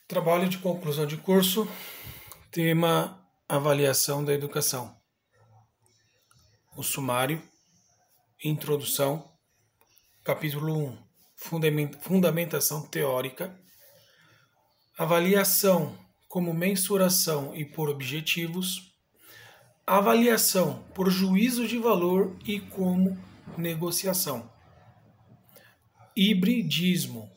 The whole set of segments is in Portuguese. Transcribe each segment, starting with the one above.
Trabalho de conclusão de curso, tema avaliação da educação. O sumário, introdução, capítulo 1, fundamentação teórica, avaliação como mensuração e por objetivos, avaliação por juízo de valor e como negociação. Hibridismo,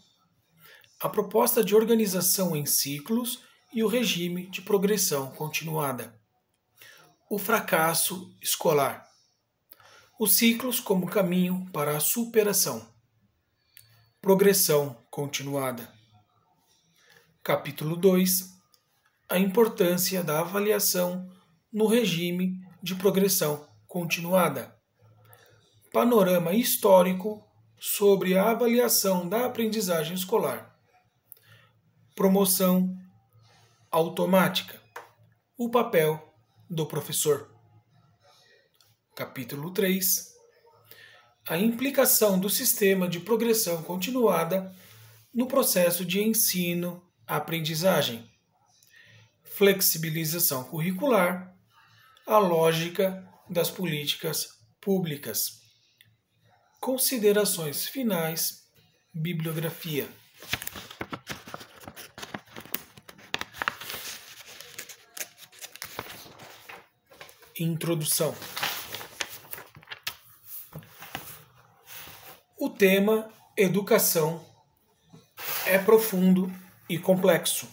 a proposta de organização em ciclos e o regime de progressão continuada. O fracasso escolar. Os ciclos como caminho para a superação. Progressão continuada. Capítulo 2. A importância da avaliação no regime de progressão continuada. Panorama histórico sobre a avaliação da aprendizagem escolar. Promoção automática. O papel do professor. Capítulo 3. A implicação do sistema de progressão continuada no processo de ensino-aprendizagem. Flexibilização curricular. A lógica das políticas públicas. Considerações finais. Bibliografia. Introdução. O tema educação é profundo e complexo,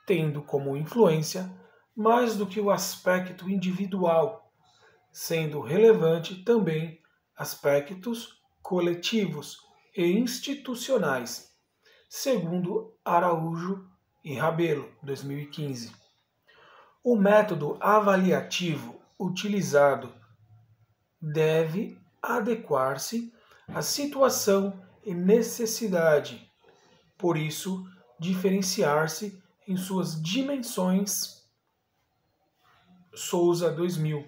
tendo como influência mais do que o aspecto individual, sendo relevante também aspectos coletivos e institucionais, segundo Araújo e Rabelo, 2015. O método avaliativo utilizado deve adequar-se à situação e necessidade, por isso, diferenciar-se em suas dimensões. Souza 2000,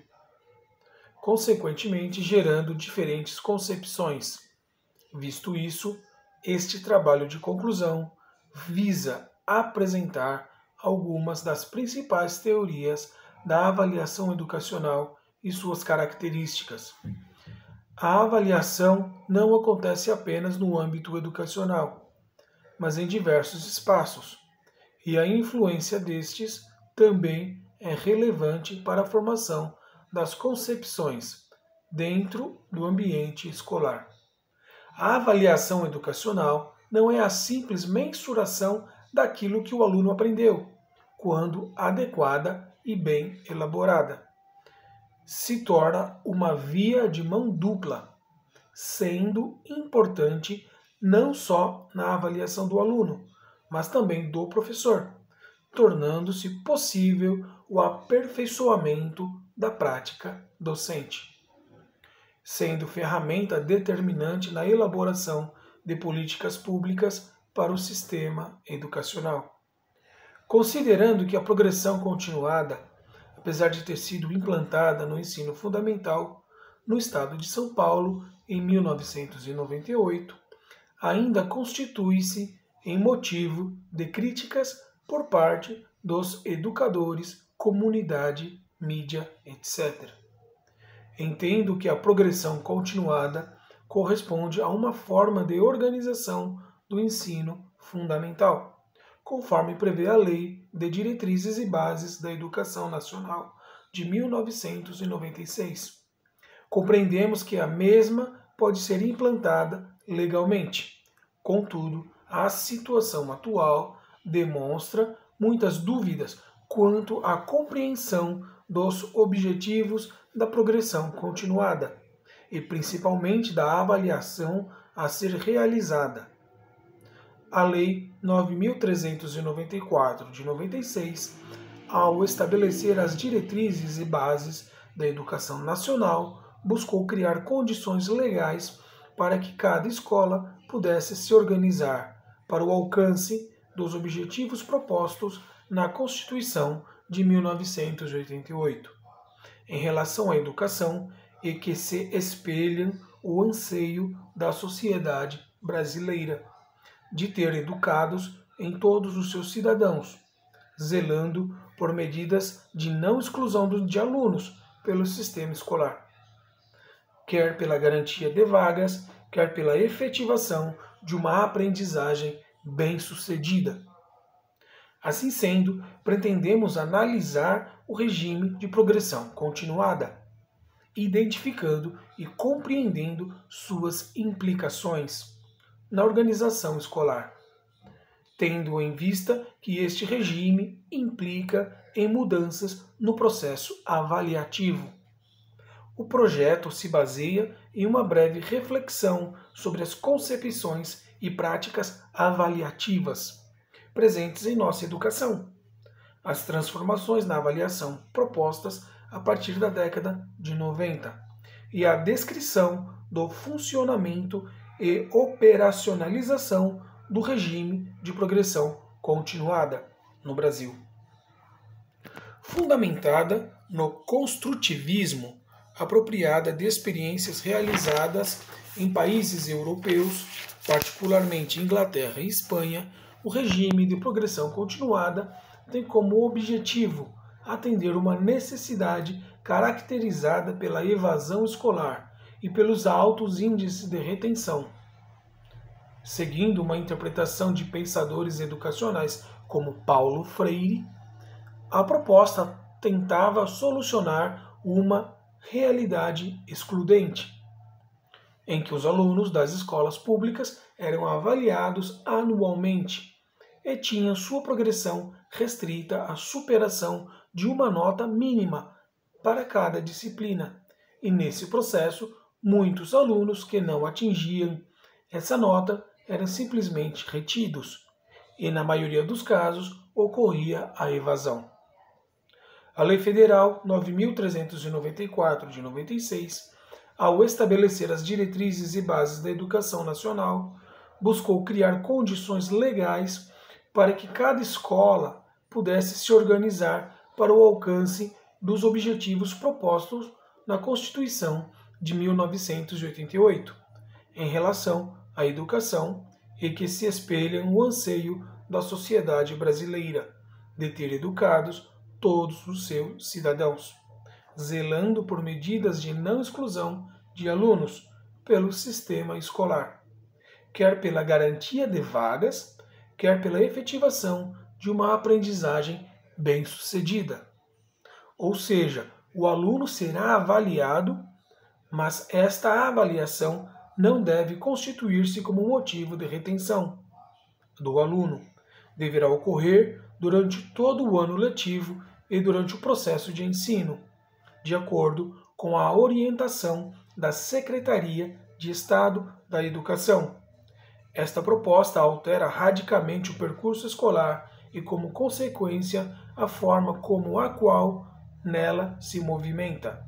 consequentemente gerando diferentes concepções. Visto isso, este trabalho de conclusão visa apresentar algumas das principais teorias da avaliação educacional e suas características. A avaliação não acontece apenas no âmbito educacional, mas em diversos espaços, e a influência destes também é relevante para a formação das concepções dentro do ambiente escolar. A avaliação educacional não é a simples mensuração daquilo que o aluno aprendeu, quando adequada e bem elaborada. Se torna uma via de mão dupla, sendo importante não só na avaliação do aluno, mas também do professor, tornando-se possível o aperfeiçoamento da prática docente, sendo ferramenta determinante na elaboração de políticas públicas para o sistema educacional. Considerando que a progressão continuada, apesar de ter sido implantada no ensino fundamental no estado de São Paulo em 1998, ainda constitui-se em motivo de críticas por parte dos educadores, comunidade, mídia, etc. Entendo que a progressão continuada corresponde a uma forma de organização do ensino fundamental, conforme prevê a Lei de Diretrizes e Bases da Educação Nacional de 1996. Compreendemos que a mesma pode ser implantada legalmente. Contudo, a situação atual demonstra muitas dúvidas quanto à compreensão dos objetivos da progressão continuada e principalmente da avaliação a ser realizada. A Lei 9.394 de 96, ao estabelecer as diretrizes e bases da educação nacional, buscou criar condições legais para que cada escola pudesse se organizar para o alcance dos objetivos propostos na Constituição de 1988, em relação à educação e que se espelham o anseio da sociedade brasileira de ter educados em todos os seus cidadãos, zelando por medidas de não exclusão de alunos pelo sistema escolar, quer pela garantia de vagas, quer pela efetivação de uma aprendizagem bem-sucedida. Assim sendo, pretendemos analisar o regime de progressão continuada, identificando e compreendendo suas implicações na organização escolar, tendo em vista que este regime implica em mudanças no processo avaliativo. O projeto se baseia em uma breve reflexão sobre as concepções e práticas avaliativas presentes em nossa educação, as transformações na avaliação propostas a partir da década de 90 e a descrição do funcionamento e operacionalização do regime de progressão continuada no Brasil. Fundamentada no construtivismo, apropriada de experiências realizadas em países europeus, particularmente Inglaterra e Espanha, o regime de progressão continuada tem como objetivo atender uma necessidade caracterizada pela evasão escolar e pelos altos índices de retenção. Seguindo uma interpretação de pensadores educacionais como Paulo Freire, a proposta tentava solucionar uma realidade excludente, em que os alunos das escolas públicas eram avaliados anualmente e tinham sua progressão restrita à superação de uma nota mínima para cada disciplina. E nesse processo, muitos alunos que não atingiam essa nota eram simplesmente retidos, e na maioria dos casos ocorria a evasão. A Lei Federal 9.394 de 96, ao estabelecer as diretrizes e bases da educação nacional, buscou criar condições legais para que cada escola pudesse se organizar para o alcance dos objetivos propostos na Constituição de 1988, em relação à educação, e que se espelham no anseio da sociedade brasileira de ter educados todos os seus cidadãos, zelando por medidas de não exclusão de alunos pelo sistema escolar, quer pela garantia de vagas, quer pela efetivação de uma aprendizagem bem-sucedida. Ou seja, o aluno será avaliado, mas esta avaliação não deve constituir-se como motivo de retenção do aluno. Deverá ocorrer durante todo o ano letivo e durante o processo de ensino, de acordo com a orientação da Secretaria de Estado da Educação. Esta proposta altera radicalmente o percurso escolar e, como consequência, a forma como a qual nela se movimenta.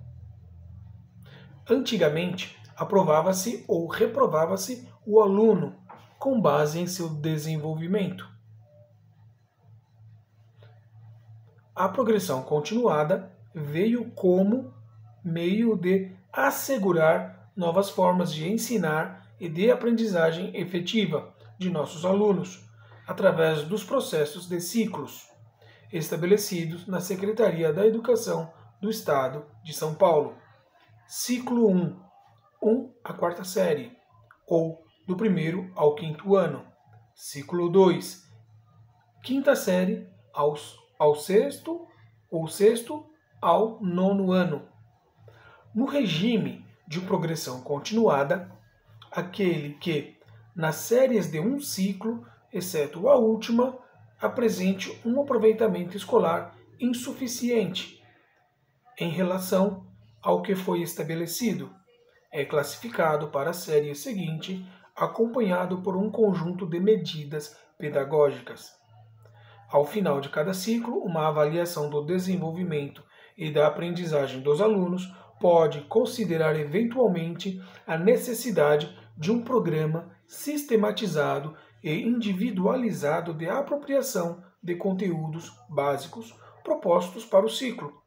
Antigamente, aprovava-se ou reprovava-se o aluno com base em seu desenvolvimento. A progressão continuada veio como meio de assegurar novas formas de ensinar e de aprendizagem efetiva de nossos alunos, através dos processos de ciclos estabelecidos na Secretaria da Educação do Estado de São Paulo. Ciclo 1, 1 à 4ª série, ou do 1º ao 5º ano. Ciclo 2, 5ª série ao 6º, ou 6º ao 9º ano. No regime de progressão continuada, aquele que, nas séries de um ciclo, exceto a última, apresente um aproveitamento escolar insuficiente em relação ao que foi estabelecido, é classificado para a série seguinte, acompanhado por um conjunto de medidas pedagógicas. Ao final de cada ciclo, uma avaliação do desenvolvimento e da aprendizagem dos alunos pode considerar eventualmente a necessidade de um programa sistematizado e individualizado de apropriação de conteúdos básicos propostos para o ciclo,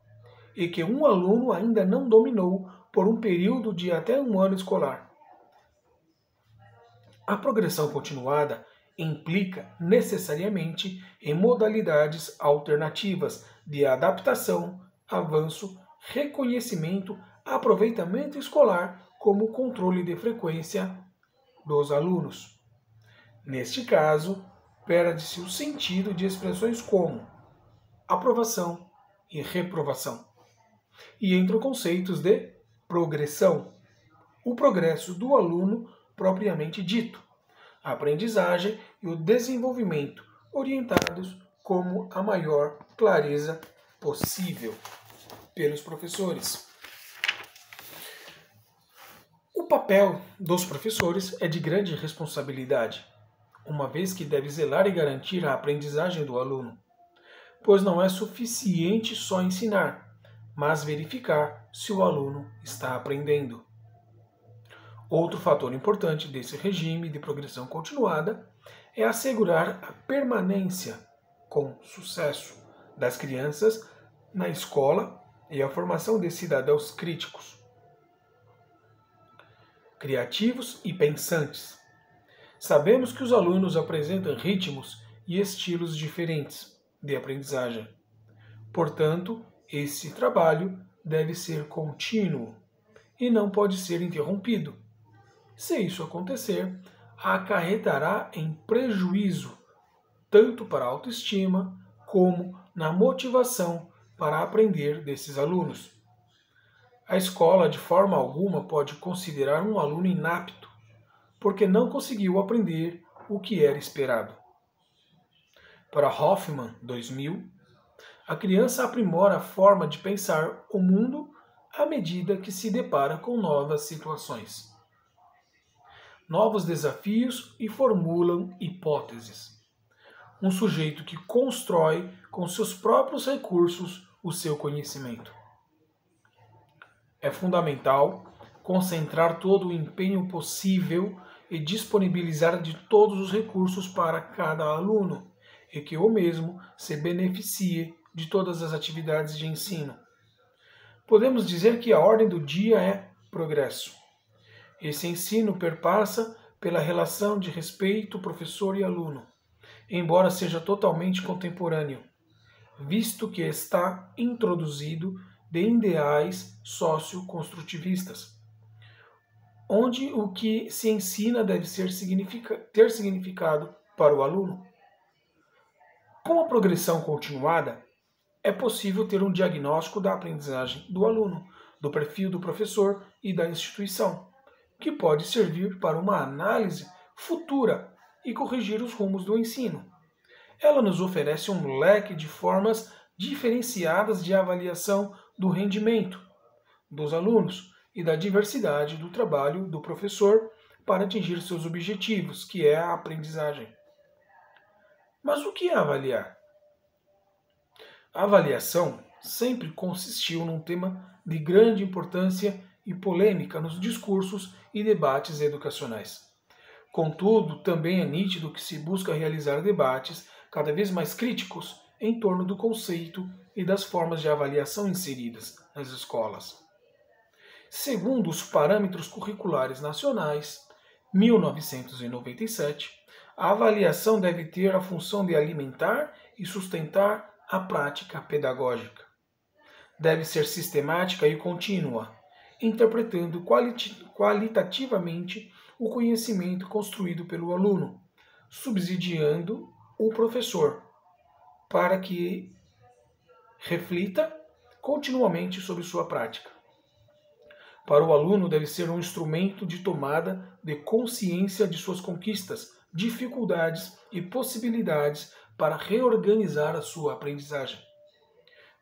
e que um aluno ainda não dominou por um período de até um ano escolar. A progressão continuada implica necessariamente em modalidades alternativas de adaptação, avanço, reconhecimento, aproveitamento escolar, como controle de frequência dos alunos. Neste caso, perde-se o sentido de expressões como aprovação e reprovação, e entram conceitos de progressão, o progresso do aluno propriamente dito, a aprendizagem e o desenvolvimento orientados como a maior clareza possível pelos professores. O papel dos professores é de grande responsabilidade, uma vez que deve zelar e garantir a aprendizagem do aluno, pois não é suficiente só ensinar, mas verificar se o aluno está aprendendo. Outro fator importante desse regime de progressão continuada é assegurar a permanência com sucesso das crianças na escola e a formação de cidadãos críticos, criativos e pensantes. Sabemos que os alunos apresentam ritmos e estilos diferentes de aprendizagem. Portanto, esse trabalho deve ser contínuo e não pode ser interrompido. Se isso acontecer, acarretará em prejuízo tanto para a autoestima como na motivação para aprender desses alunos. A escola, de forma alguma, pode considerar um aluno inapto, porque não conseguiu aprender o que era esperado. Para Hoffman, 2000, a criança aprimora a forma de pensar o mundo à medida que se depara com novas situações, novos desafios e formulam hipóteses. Um sujeito que constrói com seus próprios recursos o seu conhecimento. É fundamental concentrar todo o empenho possível e disponibilizar de todos os recursos para cada aluno, e que o mesmo se beneficie de todas as atividades de ensino. Podemos dizer que a ordem do dia é progresso. Esse ensino perpassa pela relação de respeito professor e aluno, embora seja totalmente contemporâneo, visto que está introduzido de ideais socioconstrutivistas, onde o que se ensina deve ter significado para o aluno. Com a progressão continuada, é possível ter um diagnóstico da aprendizagem do aluno, do perfil do professor e da instituição, que pode servir para uma análise futura e corrigir os rumos do ensino. Ela nos oferece um leque de formas diferenciadas de avaliação do rendimento dos alunos e da diversidade do trabalho do professor para atingir seus objetivos, que é a aprendizagem. Mas o que é avaliar? A avaliação sempre consistiu num tema de grande importância e polêmica nos discursos e debates educacionais. Contudo, também é nítido que se busca realizar debates cada vez mais críticos em torno do conceito e das formas de avaliação inseridas nas escolas. Segundo os Parâmetros Curriculares Nacionais, 1997, a avaliação deve ter a função de alimentar e sustentar a prática pedagógica. Deve ser sistemática e contínua, interpretando qualitativamente o conhecimento construído pelo aluno, subsidiando o professor, para que reflita continuamente sobre sua prática. Para o aluno, deve ser um instrumento de tomada de consciência de suas conquistas, dificuldades e possibilidades para reorganizar a sua aprendizagem.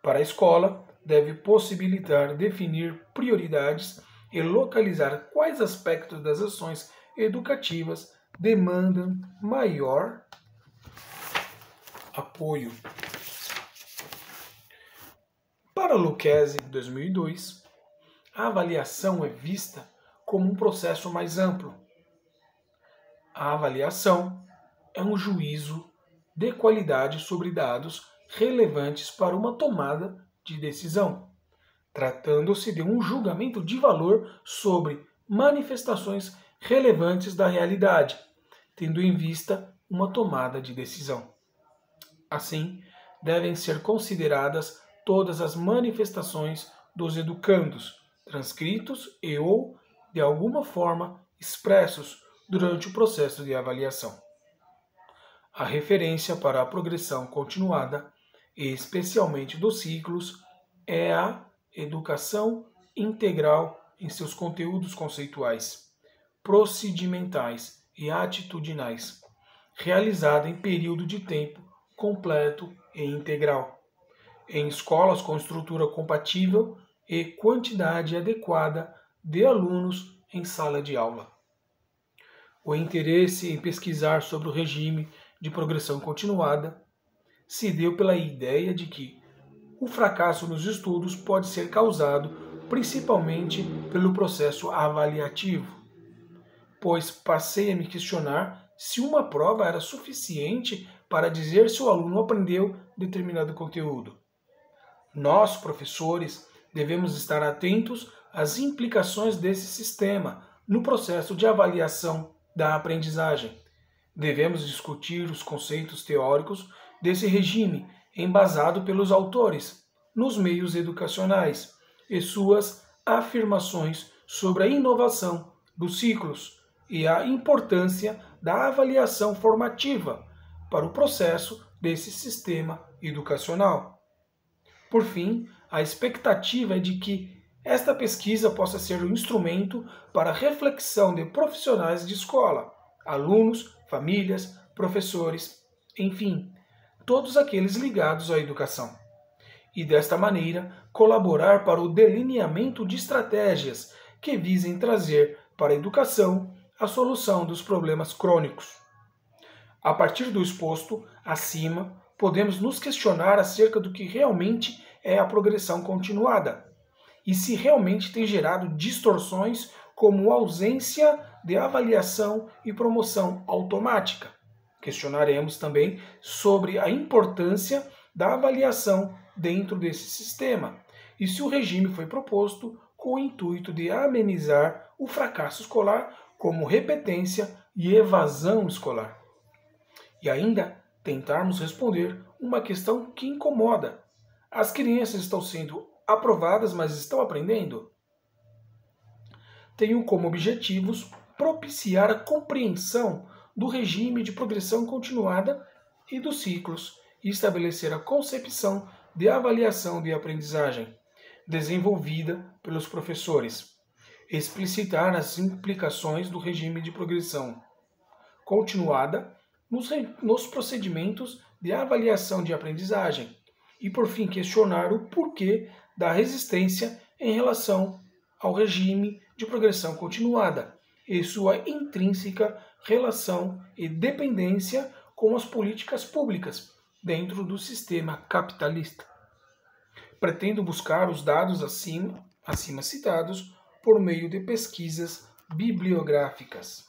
Para a escola, deve possibilitar definir prioridades e localizar quais aspectos das ações educativas demandam maior apoio. Para Lucchesi, 2002, a avaliação é vista como um processo mais amplo. A avaliação é um juízo de qualidade sobre dados relevantes para uma tomada de decisão, tratando-se de um julgamento de valor sobre manifestações relevantes da realidade, tendo em vista uma tomada de decisão. Assim, devem ser consideradas todas as manifestações dos educandos, transcritos e ou, de alguma forma, expressos durante o processo de avaliação. A referência para a progressão continuada, e especialmente dos ciclos, é a educação integral em seus conteúdos conceituais, procedimentais e atitudinais, realizada em período de tempo completo e integral, em escolas com estrutura compatível e quantidade adequada de alunos em sala de aula. O interesse em pesquisar sobre o regime de progressão continuada se deu pela ideia de que o fracasso nos estudos pode ser causado principalmente pelo processo avaliativo, pois passei a me questionar se uma prova era suficiente para dizer se o aluno aprendeu determinado conteúdo. Nós, professores, devemos estar atentos às implicações desse sistema no processo de avaliação da aprendizagem. Devemos discutir os conceitos teóricos desse regime, embasado pelos autores, nos meios educacionais, e suas afirmações sobre a inovação dos ciclos e a importância da avaliação formativa para o processo desse sistema educacional. Por fim, a expectativa é de que esta pesquisa possa ser um instrumento para a reflexão de profissionais de escola, alunos, famílias, professores, enfim, todos aqueles ligados à educação. E desta maneira, colaborar para o delineamento de estratégias que visem trazer para a educação a solução dos problemas crônicos. A partir do exposto acima, podemos nos questionar acerca do que realmente é a progressão continuada e se realmente tem gerado distorções como ausência de avaliação e promoção automática. Questionaremos também sobre a importância da avaliação dentro desse sistema e se o regime foi proposto com o intuito de amenizar o fracasso escolar como repetência e evasão escolar. E ainda tentarmos responder uma questão que incomoda. As crianças estão sendo aprovadas, mas estão aprendendo? Tenho como objetivos propiciar a compreensão do regime de progressão continuada e dos ciclos e estabelecer a concepção de avaliação de aprendizagem desenvolvida pelos professores, explicitar as implicações do regime de progressão continuada nos procedimentos de avaliação de aprendizagem e, por fim, questionar o porquê da resistência em relação ao regime de progressão continuada e sua intrínseca relação e dependência com as políticas públicas dentro do sistema capitalista. Pretendo buscar os dados acima citados por meio de pesquisas bibliográficas.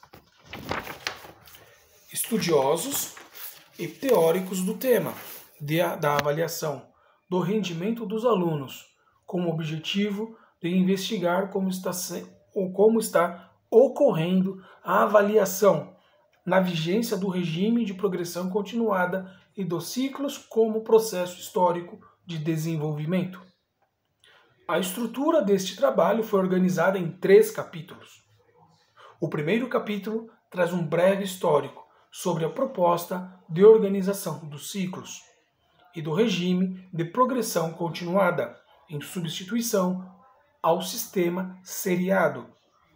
Estudiosos e teóricos do tema da avaliação do rendimento dos alunos, com o objetivo de investigar como está ocorrendo a avaliação na vigência do regime de progressão continuada e dos ciclos como processo histórico de desenvolvimento. A estrutura deste trabalho foi organizada em 3 capítulos. O primeiro capítulo traz um breve histórico sobre a proposta de organização dos ciclos e do regime de progressão continuada, em substituição ao sistema seriado,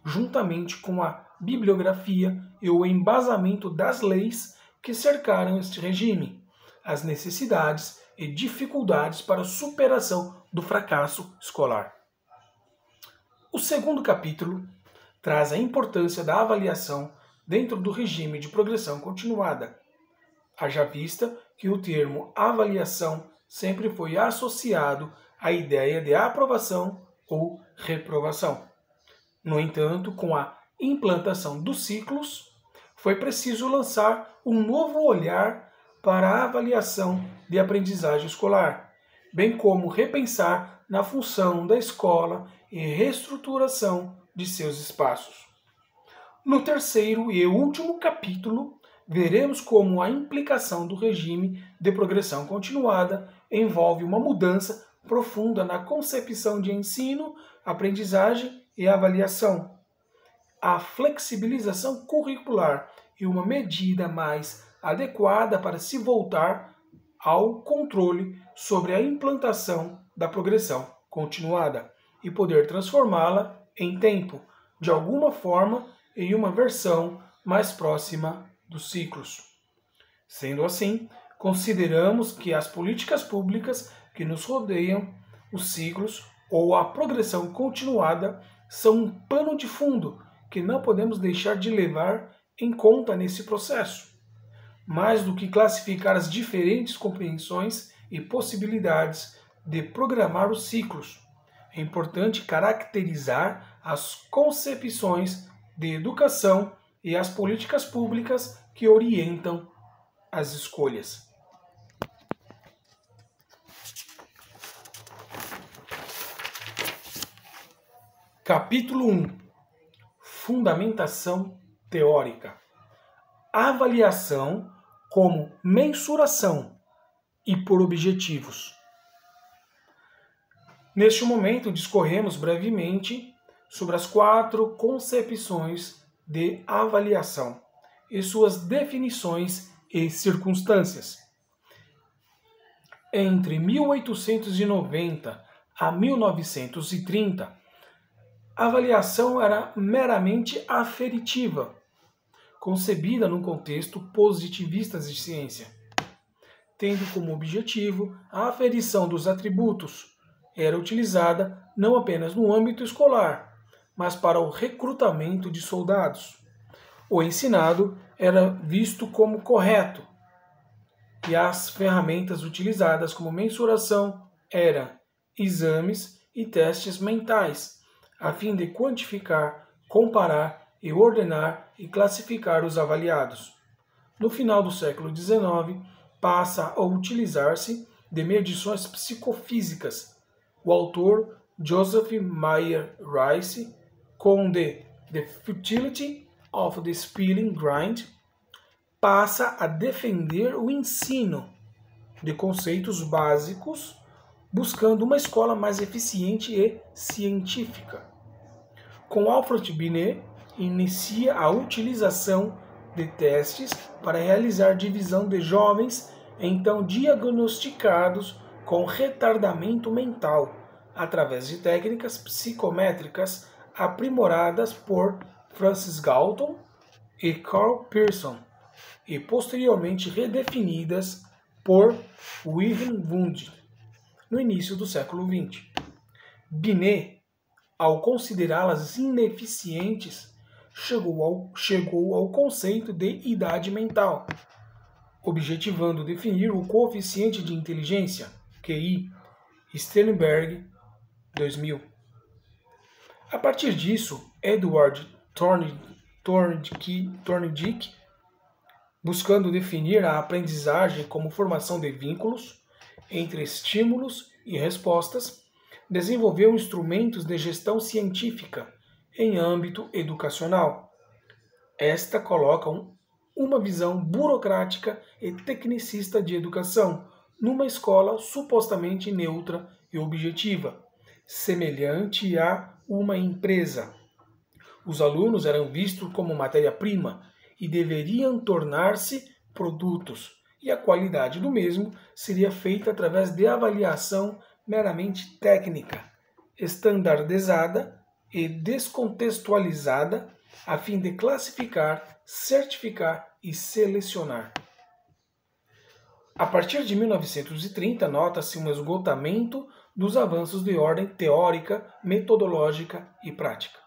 juntamente com a bibliografia e o embasamento das leis que cercaram este regime, as necessidades e dificuldades para a superação do fracasso escolar. O segundo capítulo traz a importância da avaliação dentro do regime de progressão continuada, haja vista que o termo avaliação sempre foi associado à ideia de aprovação ou reprovação. No entanto, com a implantação dos ciclos, foi preciso lançar um novo olhar para a avaliação de aprendizagem escolar, bem como repensar na função da escola e reestruturação de seus espaços. No terceiro e último capítulo, veremos como a implicação do regime de progressão continuada envolve uma mudança profunda na concepção de ensino, aprendizagem e avaliação. A flexibilização curricular é uma medida mais adequada para se voltar ao controle sobre a implantação da progressão continuada e poder transformá-la em tempo, de alguma forma, em uma versão mais próxima dos ciclos. Sendo assim, consideramos que as políticas públicas que nos rodeiam, os ciclos ou a progressão continuada são um pano de fundo que não podemos deixar de levar em conta nesse processo. Mais do que classificar as diferentes compreensões e possibilidades de programar os ciclos, é importante caracterizar as concepções de educação e as políticas públicas que orientam as escolhas. Capítulo 1. Fundamentação teórica. Avaliação como mensuração e por objetivos. Neste momento, discorremos brevemente sobre as 4 concepções de avaliação e suas definições e circunstâncias. Entre 1890 a 1930, a avaliação era meramente aferitiva, concebida num contexto positivista de ciência, tendo como objetivo a aferição dos atributos. Era utilizada não apenas no âmbito escolar, mas para o recrutamento de soldados. O ensinado era visto como correto, e as ferramentas utilizadas como mensuração eram exames e testes mentais, a fim de quantificar, comparar e ordenar e classificar os avaliados. No final do século XIX, passa a utilizar-se de medições psicofísicas. O autor Joseph Mayer Rice, com The Futility of the Spelling Grind, passa a defender o ensino de conceitos básicos, buscando uma escola mais eficiente e científica. Com Alfred Binet, inicia a utilização de testes para realizar divisão de jovens então diagnosticados com retardamento mental, através de técnicas psicométricas aprimoradas por Francis Galton e Carl Pearson, e posteriormente redefinidas por Wilhelm Wundt, no início do século XX. Binet, ao considerá-las ineficientes, chegou ao conceito de idade mental, objetivando definir o coeficiente de inteligência, QI, Sternberg, 2000. A partir disso, Edward Thorndike, buscando definir a aprendizagem como formação de vínculos entre estímulos e respostas, desenvolveu instrumentos de gestão científica em âmbito educacional. Esta coloca uma visão burocrática e tecnicista de educação numa escola supostamente neutra e objetiva, semelhante a uma empresa. Os alunos eram vistos como matéria-prima e deveriam tornar-se produtos, e a qualidade do mesmo seria feita através de avaliação meramente técnica, estandardizada e descontextualizada, a fim de classificar, certificar e selecionar. A partir de 1930, nota-se um esgotamento dos avanços de ordem teórica, metodológica e prática,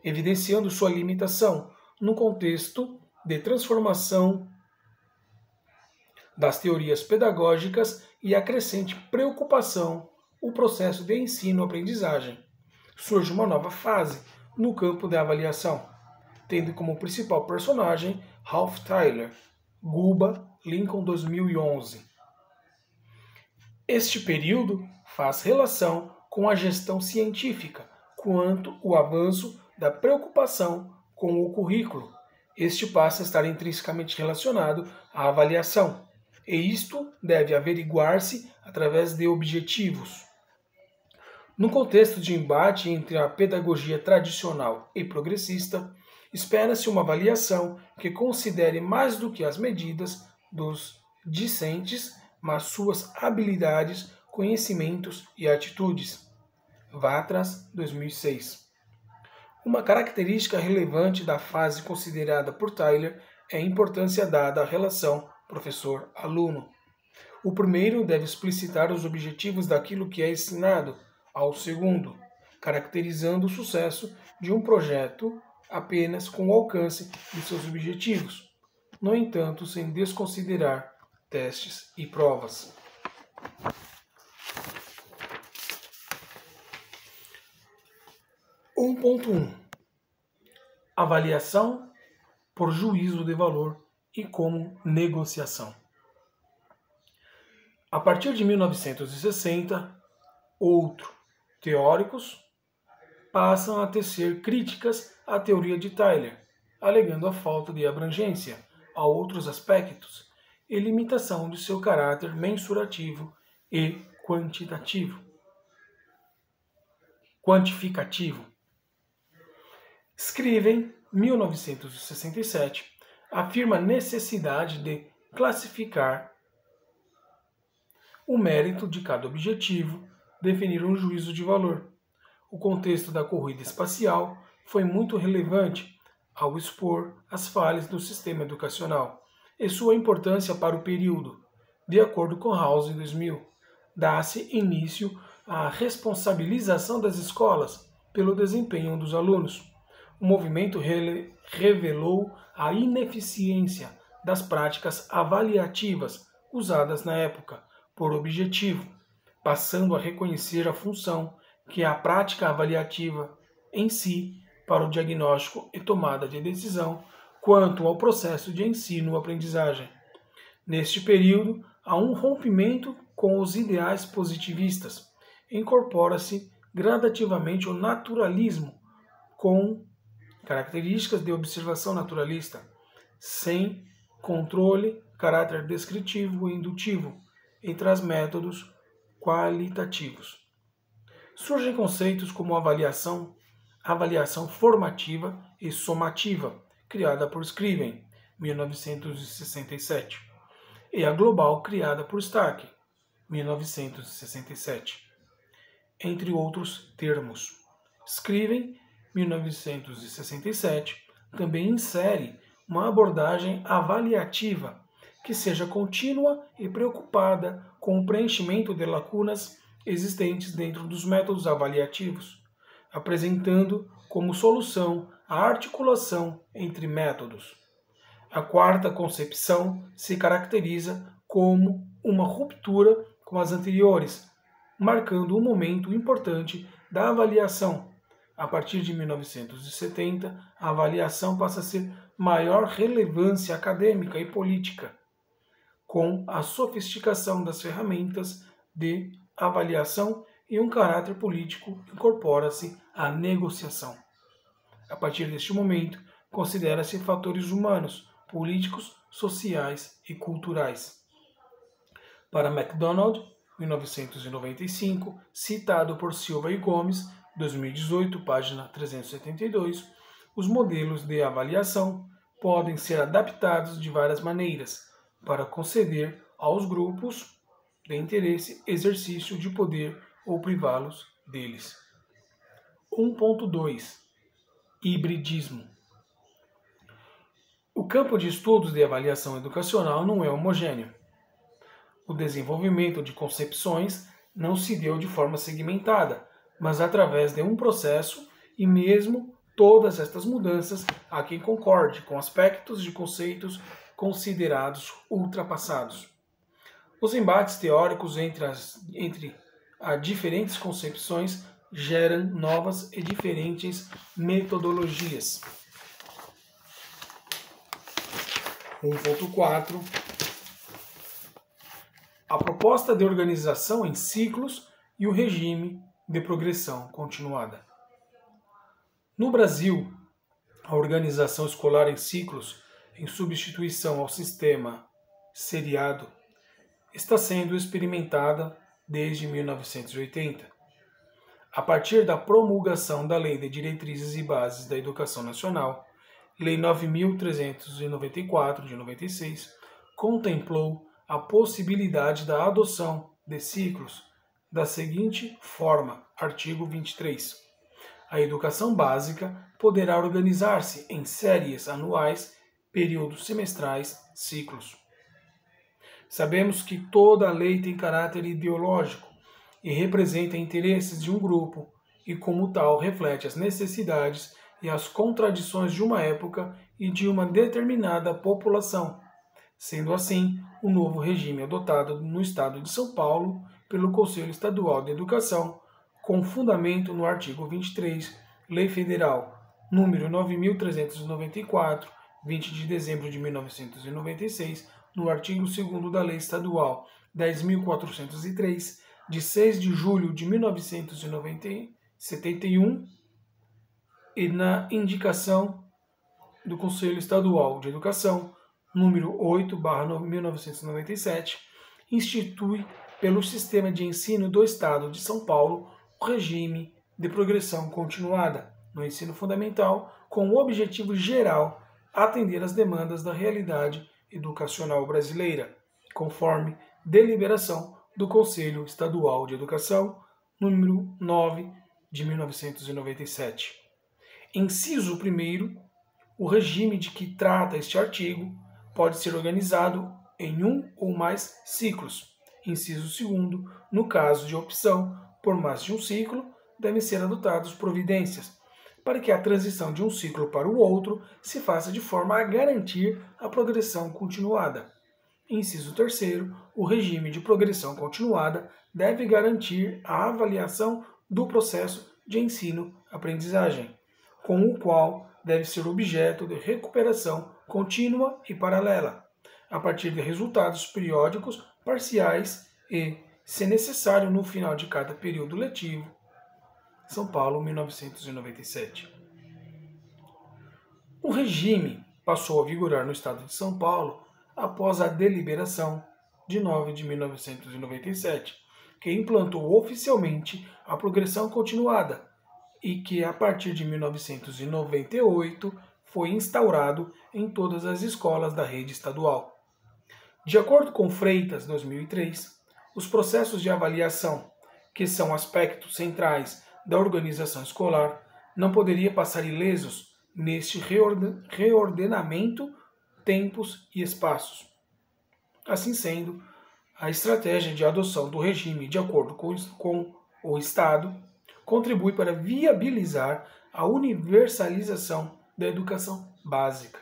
evidenciando sua limitação no contexto de transformação das teorias pedagógicas e a crescente preocupação o processo de ensino-aprendizagem. Surge uma nova fase no campo da avaliação, tendo como principal personagem Ralph Tyler, Guba, Lincoln 2011. Este período faz relação com a gestão científica, quanto o avanço da preocupação com o currículo, este passa a estar intrinsecamente relacionado à avaliação, e isto deve averiguar-se através de objetivos. No contexto de embate entre a pedagogia tradicional e progressista, espera-se uma avaliação que considere mais do que as medidas dos discentes, mas suas habilidades, conhecimentos e atitudes. Vatras, 2006. Uma característica relevante da fase considerada por Tyler é a importância dada à relação professor-aluno. O primeiro deve explicitar os objetivos daquilo que é ensinado ao segundo, caracterizando o sucesso de um projeto apenas com o alcance de seus objetivos, no entanto, sem desconsiderar testes e provas. 1.1 Avaliação por juízo de valor e como negociação. A partir de 1960, teóricos passam a tecer críticas à teoria de Tyler, alegando a falta de abrangência a outros aspectos e limitação de seu caráter mensurativo e quantificativo. Scriven, 1967, afirma a necessidade de classificar o mérito de cada objetivo, definir um juízo de valor. O contexto da corrida espacial foi muito relevante ao expor as falhas do sistema educacional e sua importância para o período. De acordo com House, em 2000, dá-se início à responsabilização das escolas pelo desempenho dos alunos. O movimento revelou a ineficiência das práticas avaliativas usadas na época por objetivo, passando a reconhecer a função que a prática avaliativa em si para o diagnóstico e tomada de decisão quanto ao processo de ensino-aprendizagem. Neste período, há um rompimento com os ideais positivistas. Incorpora-se gradativamente o naturalismo com características de observação naturalista, sem controle, caráter descritivo e indutivo, e traz métodos qualitativos. Surgem conceitos como avaliação formativa e somativa, criada por Scriven, 1967, e a global, criada por Stark, 1967, entre outros termos. Scriven, 1967, também insere uma abordagem avaliativa que seja contínua e preocupada com o preenchimento de lacunas existentes dentro dos métodos avaliativos, apresentando como solução a articulação entre métodos. A quarta concepção se caracteriza como uma ruptura com as anteriores, marcando um momento importante da avaliação. A partir de 1970, a avaliação passa a ser maior relevância acadêmica e política. Com a sofisticação das ferramentas de avaliação e um caráter político, incorpora-se a negociação. A partir deste momento, considera-se fatores humanos, políticos, sociais e culturais. Para MacDonald, 1995, citado por Silva e Gomes, 2018, página 372, os modelos de avaliação podem ser adaptados de várias maneiras para conceder aos grupos de interesse exercício de poder ou privá-los deles. 1.2 Hibridismo. O campo de estudos de avaliação educacional não é homogêneo. O desenvolvimento de concepções não se deu de forma segmentada, mas através de um processo, e mesmo todas estas mudanças há quem concorde com aspectos de conceitos considerados ultrapassados. Os embates teóricos entre as diferentes concepções geram novas e diferentes metodologias. 1.4 A proposta de organização em ciclos e o regime de progressão continuada. No Brasil, A organização escolar em ciclos, em substituição ao sistema seriado, está sendo experimentada desde 1980. A partir da promulgação da Lei de Diretrizes e Bases da Educação Nacional, Lei 9.394, de 96, contemplou a possibilidade da adoção de ciclos da seguinte forma, artigo 23. A educação básica poderá organizar-se em séries anuais, períodos semestrais, ciclos. Sabemos que toda lei tem caráter ideológico e representa interesses de um grupo e, como tal, reflete as necessidades e as contradições de uma época e de uma determinada população. Sendo assim, o novo regime adotado no Estado de São Paulo pelo Conselho Estadual de Educação, com fundamento no artigo 23, Lei Federal número 9.394, 20 de dezembro de 1996, no artigo 2º da Lei Estadual 10.403, de 6 de julho de 1971, e na indicação do Conselho Estadual de Educação, número 8/1997, institui pelo Sistema de Ensino do Estado de São Paulo o regime de progressão continuada no ensino fundamental, com o objetivo geral atender às demandas da realidade educacional brasileira, conforme deliberação do Conselho Estadual de Educação, número 9 de 1997. Inciso 1º, o regime de que trata este artigo pode ser organizado em um ou mais ciclos. Inciso 2º, no caso de opção por mais de um ciclo, devem ser adotadas providências para que a transição de um ciclo para o outro se faça de forma a garantir a progressão continuada. Inciso 3º, o regime de progressão continuada deve garantir a avaliação do processo de ensino-aprendizagem, com o qual deve ser objeto de recuperação contínua e paralela, a partir de resultados periódicos parciais e, se necessário, no final de cada período letivo. São Paulo, 1997. O regime passou a vigorar no Estado de São Paulo após a deliberação de 9 de 1997, que implantou oficialmente a progressão continuada e que, a partir de 1998, foi instaurado em todas as escolas da rede estadual. De acordo com Freitas, 2003, os processos de avaliação, que são aspectos centrais da organização escolar, não poderia passar ilesos neste reordenamento, tempos e espaços. Assim sendo, a estratégia de adoção do regime de acordo com o Estado contribui para viabilizar a universalização da educação básica,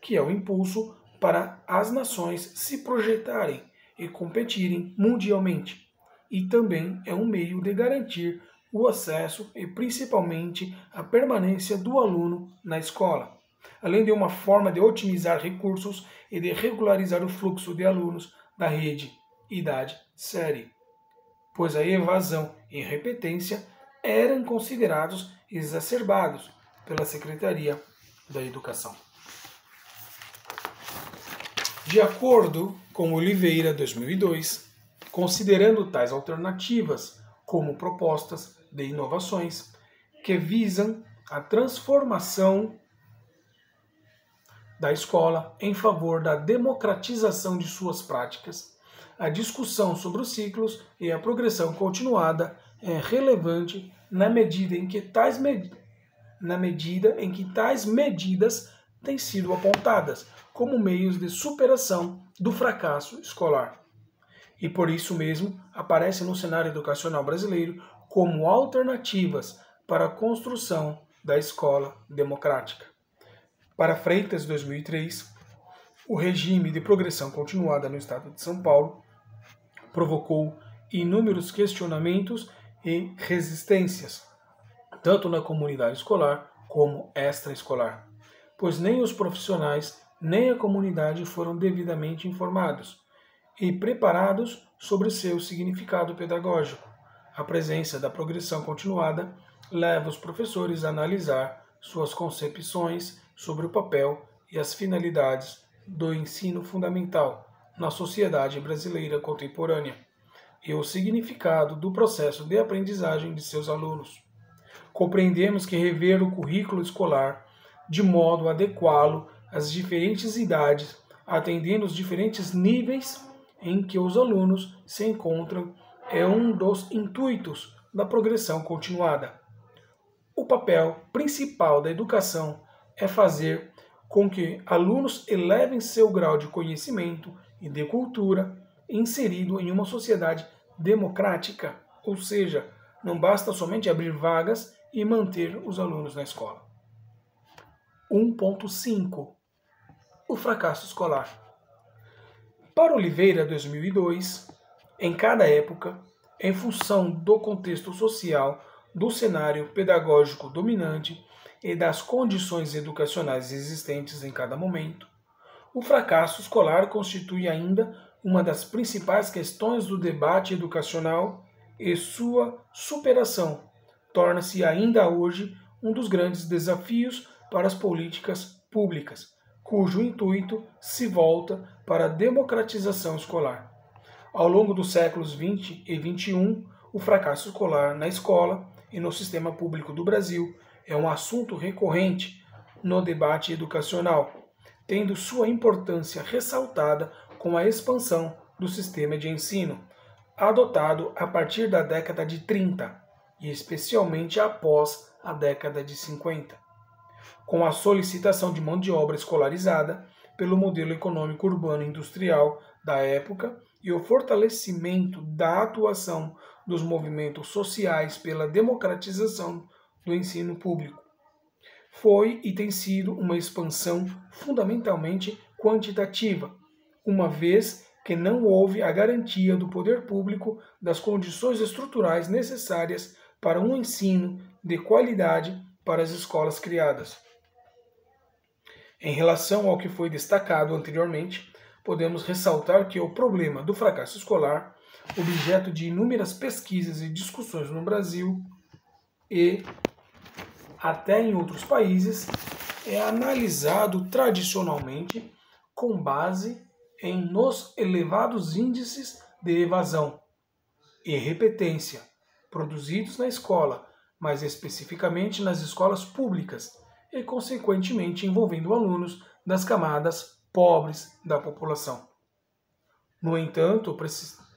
que é o impulso para as nações se projetarem e competirem mundialmente, e também é um meio de garantir o acesso e principalmente a permanência do aluno na escola, além de uma forma de otimizar recursos e de regularizar o fluxo de alunos da rede idade série, pois a evasão e repetência eram considerados exacerbados pela Secretaria da Educação. De acordo com Oliveira, 2002, considerando tais alternativas como propostas de inovações que visam a transformação da escola em favor da democratização de suas práticas, a discussão sobre os ciclos e a progressão continuada é relevante na medida em que tais medidas têm sido apontadas como meios de superação do fracasso escolar. E por isso mesmo aparecem no cenário educacional brasileiro como alternativas para a construção da escola democrática. Para Freitas, 2003, o regime de progressão continuada no Estado de São Paulo provocou inúmeros questionamentos e resistências, tanto na comunidade escolar como extraescolar, pois nem os profissionais nem a comunidade foram devidamente informados e preparados sobre seu significado pedagógico. A presença da progressão continuada leva os professores a analisar suas concepções sobre o papel e as finalidades do ensino fundamental na sociedade brasileira contemporânea e o significado do processo de aprendizagem de seus alunos. Compreendemos que rever o currículo escolar de modo a adequá-lo às diferentes idades, atendendo os diferentes níveis em que os alunos se encontram, é um dos intuitos da progressão continuada. O papel principal da educação é fazer com que alunos elevem seu grau de conhecimento e de cultura inserido em uma sociedade democrática, ou seja, não basta somente abrir vagas e manter os alunos na escola. 1.5 O fracasso escolar. Para Oliveira, 2002, em cada época, em função do contexto social, do cenário pedagógico dominante e das condições educacionais existentes em cada momento, o fracasso escolar constitui ainda uma das principais questões do debate educacional e sua superação torna-se ainda hoje um dos grandes desafios para as políticas públicas, cujo intuito se volta para a democratização escolar. Ao longo dos séculos XX e XXI, o fracasso escolar na escola e no sistema público do Brasil é um assunto recorrente no debate educacional, tendo sua importância ressaltada com a expansão do sistema de ensino, adotado a partir da década de 30 e especialmente após a década de 50, com a solicitação de mão de obra escolarizada pelo modelo econômico urbano industrial da época e o fortalecimento da atuação dos movimentos sociais pela democratização do ensino público. Foi e tem sido uma expansão fundamentalmente quantitativa, uma vez que não houve a garantia do poder público das condições estruturais necessárias para um ensino de qualidade para as escolas criadas. Em relação ao que foi destacado anteriormente, podemos ressaltar que o problema do fracasso escolar, objeto de inúmeras pesquisas e discussões no Brasil e até em outros países, é analisado tradicionalmente com base nos elevados índices de evasão e repetência produzidos na escola, mais especificamente nas escolas públicas, e consequentemente envolvendo alunos das camadas pobres da população. No entanto,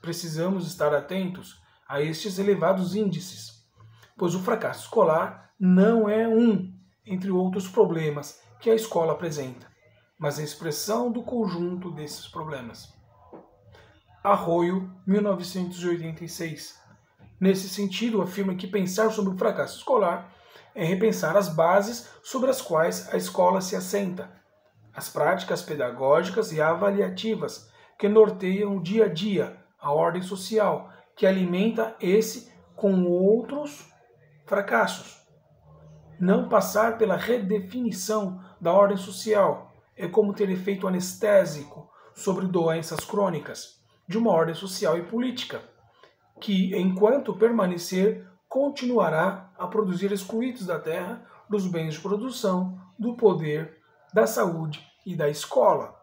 precisamos estar atentos a estes elevados índices, pois o fracasso escolar não é um entre outros problemas que a escola apresenta, mas a expressão do conjunto desses problemas. Arroio, 1986. Nesse sentido, afirma que pensar sobre o fracasso escolar é repensar as bases sobre as quais a escola se assenta, as práticas pedagógicas e avaliativas que norteiam o dia a dia, a ordem social, que alimenta esse com outros fracassos. Não passar pela redefinição da ordem social é como ter efeito anestésico sobre doenças crônicas de uma ordem social e política, que, enquanto permanecer, continuará a produzir excluídos da terra, dos bens de produção, do poder, da saúde e da escola.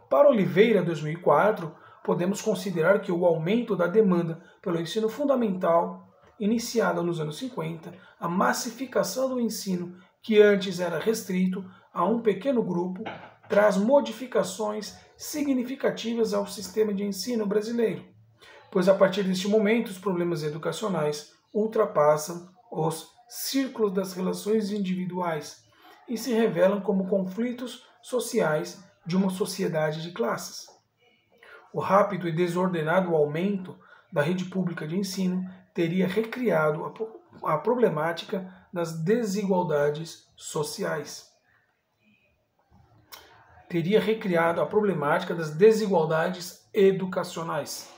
Para Oliveira, 2004, podemos considerar que o aumento da demanda pelo ensino fundamental, iniciada nos anos 50, a massificação do ensino, que antes era restrito a um pequeno grupo, traz modificações significativas ao sistema de ensino brasileiro, pois a partir deste momento os problemas educacionais ultrapassam os círculos das relações individuais e se revelam como conflitos sociais de uma sociedade de classes. O rápido e desordenado aumento da rede pública de ensino teria recriado a problemática das desigualdades sociais. Teria recriado a problemática das desigualdades educacionais.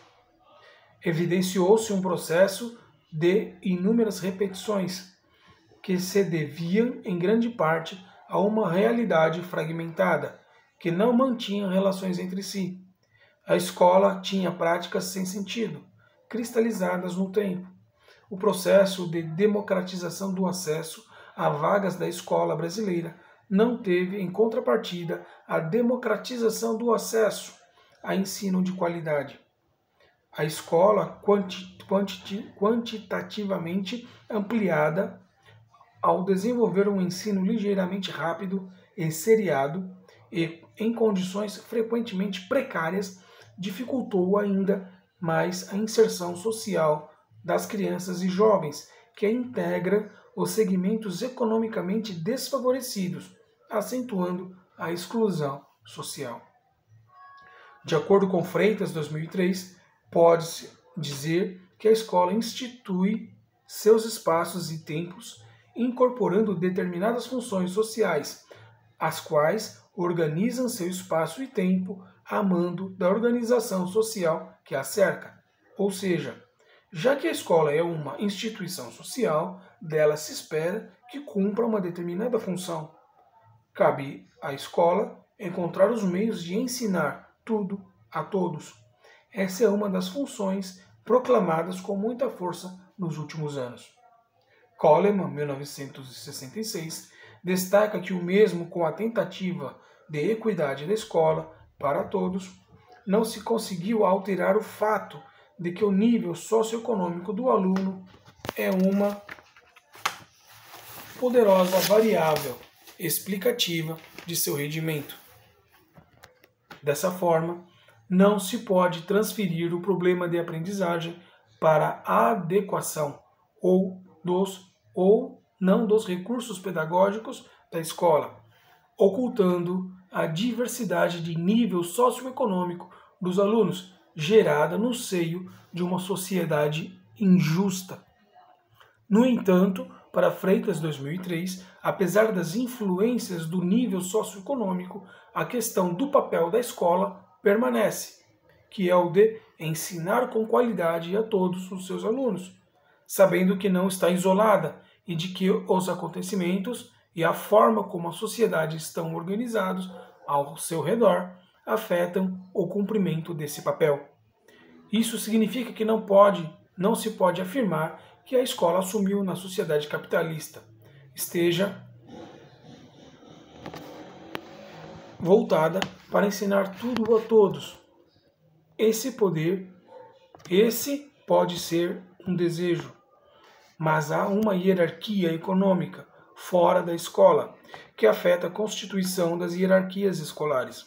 Evidenciou-se um processo de inúmeras repetições, que se deviam, em grande parte, a uma realidade fragmentada, que não mantinha relações entre si. A escola tinha práticas sem sentido, cristalizadas no tempo. O processo de democratização do acesso a vagas da escola brasileira, não teve em contrapartida a democratização do acesso a ensino de qualidade. A escola quantitativamente ampliada, ao desenvolver um ensino ligeiramente rápido e seriado e em condições frequentemente precárias, dificultou ainda mais a inserção social das crianças e jovens, que integram os segmentos economicamente desfavorecidos, acentuando a exclusão social. De acordo com Freitas, 2003, pode-se dizer que a escola institui seus espaços e tempos, incorporando determinadas funções sociais, as quais organizam seu espaço e tempo a mando da organização social que a cerca. Ou seja, já que a escola é uma instituição social, dela se espera que cumpra uma determinada função. Cabe à escola encontrar os meios de ensinar tudo a todos. Essa é uma das funções proclamadas com muita força nos últimos anos. Coleman, 1966, destaca que o mesmo com a tentativa de equidade da escola para todos, não se conseguiu alterar o fato de que o nível socioeconômico do aluno é uma poderosa variável explicativa de seu rendimento. Dessa forma, não se pode transferir o problema de aprendizagem para a adequação ou não dos recursos pedagógicos da escola, ocultando a diversidade de nível socioeconômico dos alunos, gerada no seio de uma sociedade injusta. No entanto, para Freitas 2003, apesar das influências do nível socioeconômico, a questão do papel da escola permanece, que é o de ensinar com qualidade a todos os seus alunos, sabendo que não está isolada e de que os acontecimentos e a forma como a sociedade estão organizados ao seu redor afetam o cumprimento desse papel. Isso significa que não se pode afirmar que a escola assumiu na sociedade capitalista esteja voltada para ensinar tudo a todos. Esse pode ser um desejo, mas há uma hierarquia econômica fora da escola que afeta a constituição das hierarquias escolares.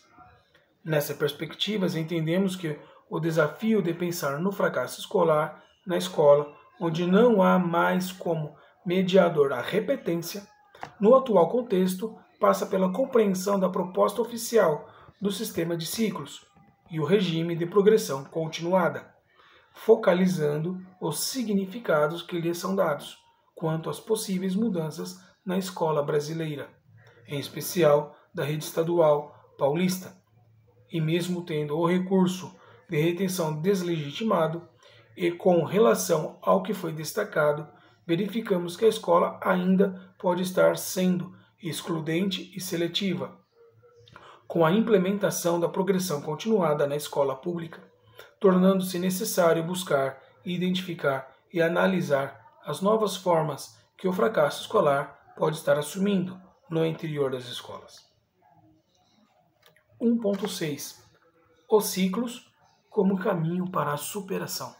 Nessa perspectiva, entendemos que o desafio de pensar no fracasso escolar na escola, onde não há mais como mediador a repetência, no atual contexto, passa pela compreensão da proposta oficial do sistema de ciclos e o regime de progressão continuada, focalizando os significados que lhes são dados quanto às possíveis mudanças na escola brasileira, em especial da rede estadual paulista, e mesmo tendo o recurso de retenção deslegitimado, e com relação ao que foi destacado, verificamos que a escola ainda pode estar sendo excludente e seletiva. Com a implementação da progressão continuada na escola pública, tornando-se necessário buscar, identificar e analisar as novas formas que o fracasso escolar pode estar assumindo no interior das escolas. 1.6 Os ciclos como caminho para a superação.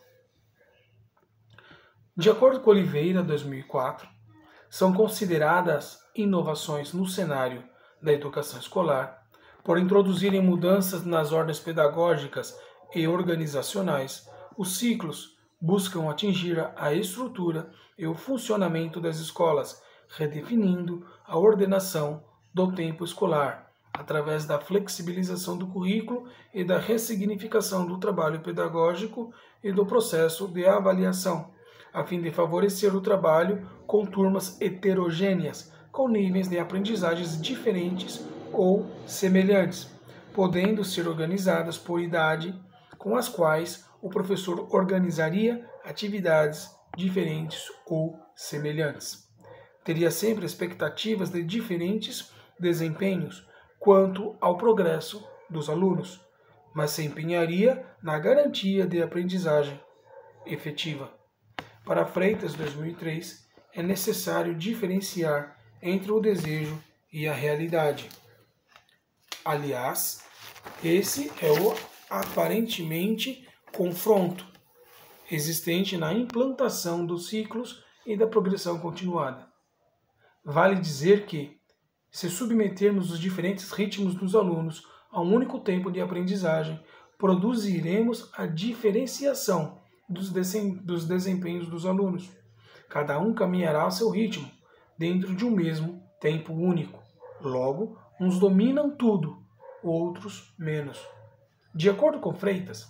De acordo com Oliveira, 2004, são consideradas inovações no cenário da educação escolar por introduzirem mudanças nas ordens pedagógicas e organizacionais. Os ciclos buscam atingir a estrutura e o funcionamento das escolas, redefinindo a ordenação do tempo escolar, através da flexibilização do currículo e da ressignificação do trabalho pedagógico e do processo de avaliação, a fim de favorecer o trabalho com turmas heterogêneas, com níveis de aprendizagens diferentes ou semelhantes, podendo ser organizadas por idade, com as quais o professor organizaria atividades diferentes ou semelhantes. Teria sempre expectativas de diferentes desempenhos quanto ao progresso dos alunos, mas se empenharia na garantia de aprendizagem efetiva. Para Freitas, 2003, é necessário diferenciar entre o desejo e a realidade. Aliás, esse é o aparentemente confronto existente na implantação dos ciclos e da progressão continuada. Vale dizer que, se submetermos os diferentes ritmos dos alunos a um único tempo de aprendizagem, produziremos a diferenciação dos desempenhos dos alunos. Cada um caminhará ao seu ritmo, dentro de um mesmo tempo único. Logo, uns dominam tudo, outros menos. De acordo com Freitas,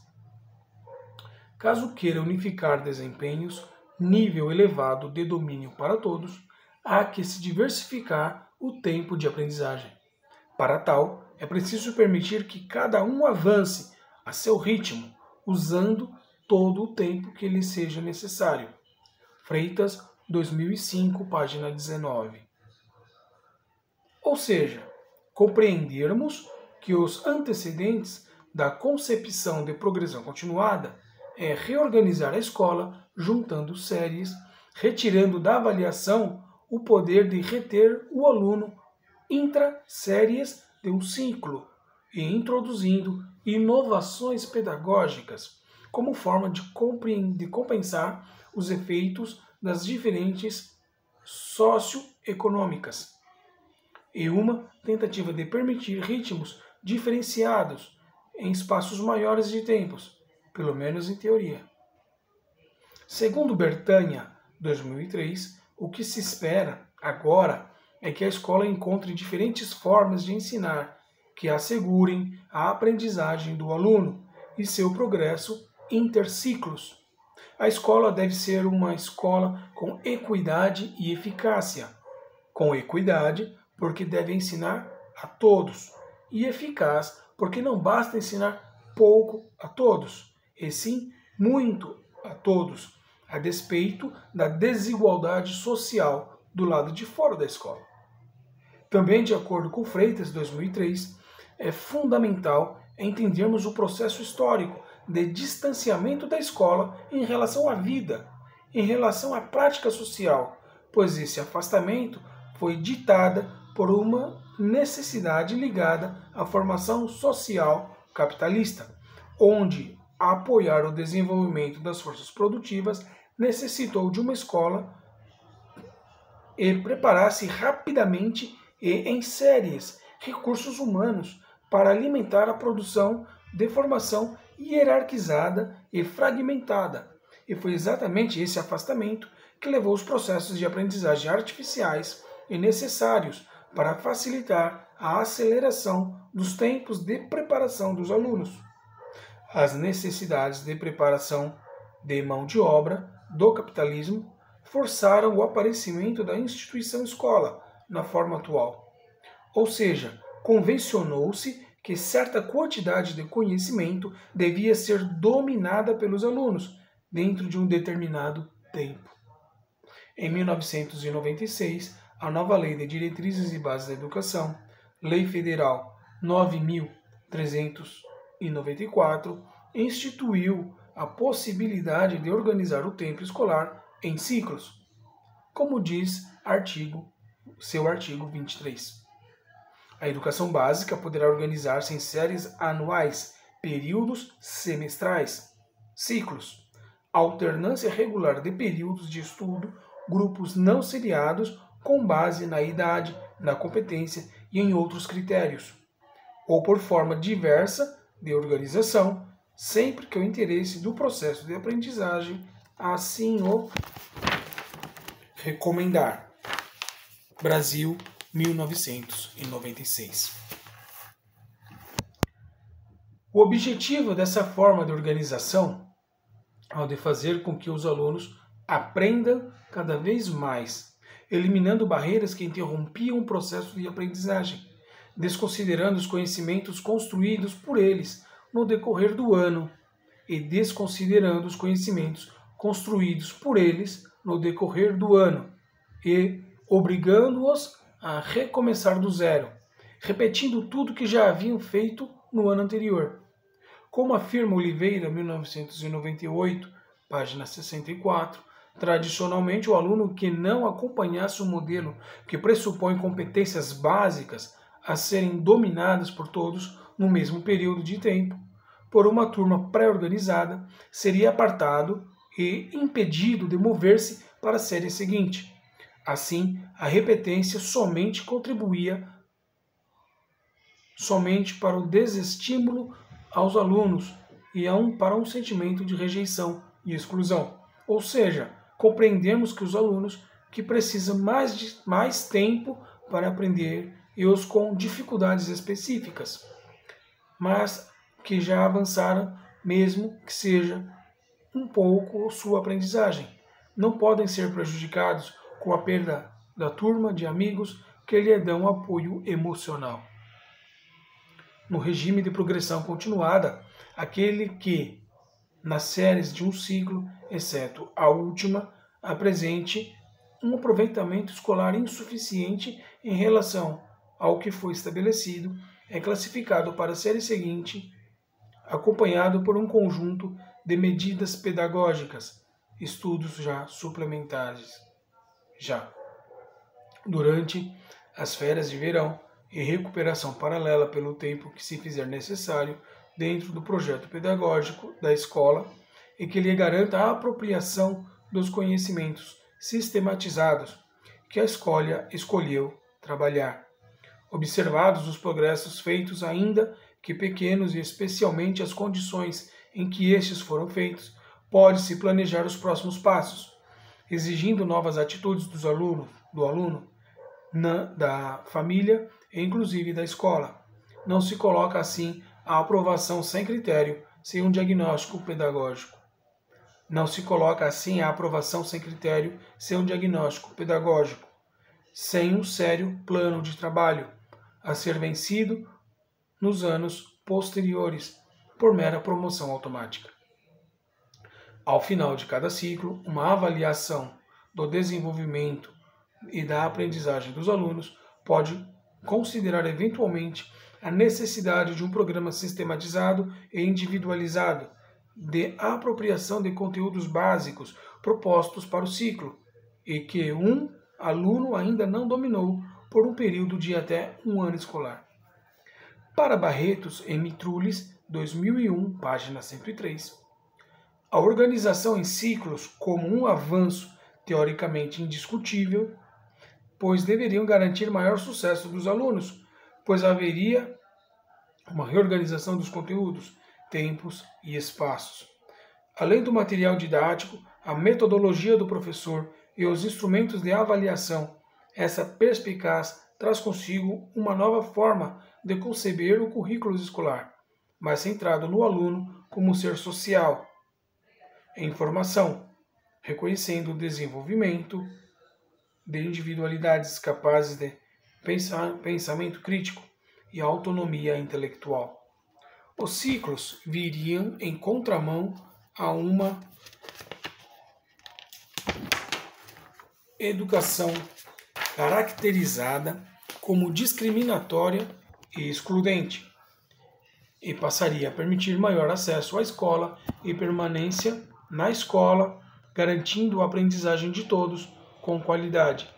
caso queira unificar desempenhos, nível elevado de domínio para todos, há que se diversificar o tempo de aprendizagem. Para tal, é preciso permitir que cada um avance a seu ritmo, usando todo o tempo que lhe seja necessário. Freitas, 2005, página 19. Ou seja, compreendermos que os antecedentes da concepção de progressão continuada é reorganizar a escola, juntando séries, retirando da avaliação o poder de reter o aluno intra-séries de um ciclo e introduzindo inovações pedagógicas como forma de compensar os efeitos das diferentes socioeconômicas e uma tentativa de permitir ritmos diferenciados em espaços maiores de tempos, pelo menos em teoria. Segundo Bertanha, 2003, o que se espera agora é que a escola encontre diferentes formas de ensinar que assegurem a aprendizagem do aluno e seu progresso interciclos. A escola deve ser uma escola com equidade e eficácia. Com equidade, porque deve ensinar a todos, e eficaz, porque não basta ensinar pouco a todos, e sim muito a todos, a despeito da desigualdade social do lado de fora da escola. Também, de acordo com Freitas, 2003, é fundamental entendermos o processo histórico de distanciamento da escola em relação à vida, em relação à prática social, pois esse afastamento foi ditada por uma necessidade ligada à formação social capitalista, onde apoiar o desenvolvimento das forças produtivas necessitou de uma escola e preparar-se rapidamente e em séries recursos humanos para alimentar a produção de formação hierarquizada e fragmentada. E foi exatamente esse afastamento que levou os processos de aprendizagem artificiais e necessários para facilitar a aceleração dos tempos de preparação dos alunos. As necessidades de preparação de mão de obra do capitalismo forçaram o aparecimento da instituição escola na forma atual. Ou seja, convencionou-se que certa quantidade de conhecimento devia ser dominada pelos alunos dentro de um determinado tempo. Em 1996, a nova Lei de Diretrizes e Bases da Educação, Lei Federal 9.394, instituiu a possibilidade de organizar o tempo escolar em ciclos, como diz seu artigo 23. A educação básica poderá organizar-se em séries anuais, períodos semestrais, ciclos, alternância regular de períodos de estudo, grupos não seriados com base na idade, na competência e em outros critérios, ou por forma diversa de organização, sempre que o interesse do processo de aprendizagem assim o recomendar. Brasil, 1996. O objetivo dessa forma de organização é o de fazer com que os alunos aprendam cada vez mais, eliminando barreiras que interrompiam o processo de aprendizagem, desconsiderando os conhecimentos construídos por eles no decorrer do ano e desconsiderando os conhecimentos construídos por eles no decorrer do ano e obrigando-os a recomeçar do zero, repetindo tudo que já haviam feito no ano anterior. Como afirma Oliveira, 1998, página 64, Tradicionalmente, o aluno que não acompanhasse o modelo que pressupõe competências básicas a serem dominadas por todos no mesmo período de tempo, por uma turma pré-organizada, seria apartado e impedido de mover-se para a série seguinte. Assim, a repetência somente contribuía somente para o desestímulo aos alunos e para um sentimento de rejeição e exclusão. Ou seja, compreendemos que os alunos que precisam mais tempo para aprender e os com dificuldades específicas, mas que já avançaram, mesmo que seja um pouco sua aprendizagem, não podem ser prejudicados com a perda da turma de amigos que lhe dão apoio emocional. No regime de progressão continuada, aquele que, nas séries de um ciclo, exceto a última, apresente um aproveitamento escolar insuficiente em relação ao que foi estabelecido, é classificado para a série seguinte, acompanhado por um conjunto de medidas pedagógicas, estudos já suplementares. Durante as férias de verão e recuperação paralela pelo tempo que se fizer necessário dentro do projeto pedagógico da escola e que lhe garanta a apropriação dos conhecimentos sistematizados que a escola escolheu trabalhar. Observados os progressos feitos, ainda que pequenos, e especialmente as condições em que estes foram feitos, pode-se planejar os próximos passos, exigindo novas atitudes do aluno, da família e inclusive da escola. Não se coloca assim a aprovação sem critério, sem um diagnóstico pedagógico. Não se coloca assim a aprovação sem critério, sem um diagnóstico pedagógico, sem um sério plano de trabalho a ser vencido nos anos posteriores por mera promoção automática. Ao final de cada ciclo, uma avaliação do desenvolvimento e da aprendizagem dos alunos pode considerar eventualmente a necessidade de um programa sistematizado e individualizado de apropriação de conteúdos básicos propostos para o ciclo e que um aluno ainda não dominou por um período de até um ano escolar. Para Barretos e Mitrulis, 2001, página 103. A organização em ciclos como um avanço teoricamente indiscutível, pois deveriam garantir maior sucesso dos alunos, pois haveria uma reorganização dos conteúdos, tempos e espaços. Além do material didático, a metodologia do professor e os instrumentos de avaliação, essa perspicaz traz consigo uma nova forma de conceber o currículo escolar, mais centrado no aluno como ser social, em formação, reconhecendo o desenvolvimento de individualidades capazes de pensamento crítico e autonomia intelectual. Os ciclos viriam em contramão a uma educação caracterizada como discriminatória e excludente, e passaria a permitir maior acesso à escola e permanência na escola, garantindo a aprendizagem de todos com qualidade.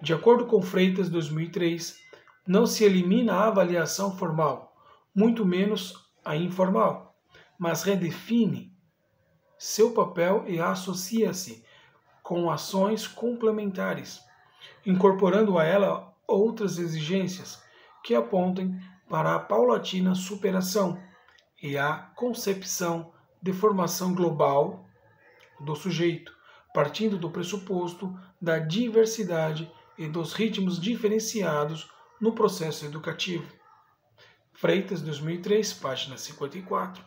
De acordo com Freitas, 2003, não se elimina a avaliação formal, muito menos a informal, mas redefine seu papel e associa-se com ações complementares, incorporando a ela outras exigências que apontem para a paulatina superação e a concepção de formação global do sujeito, partindo do pressuposto da diversidade e dos ritmos diferenciados no processo educativo. Freitas, 2003, página 54.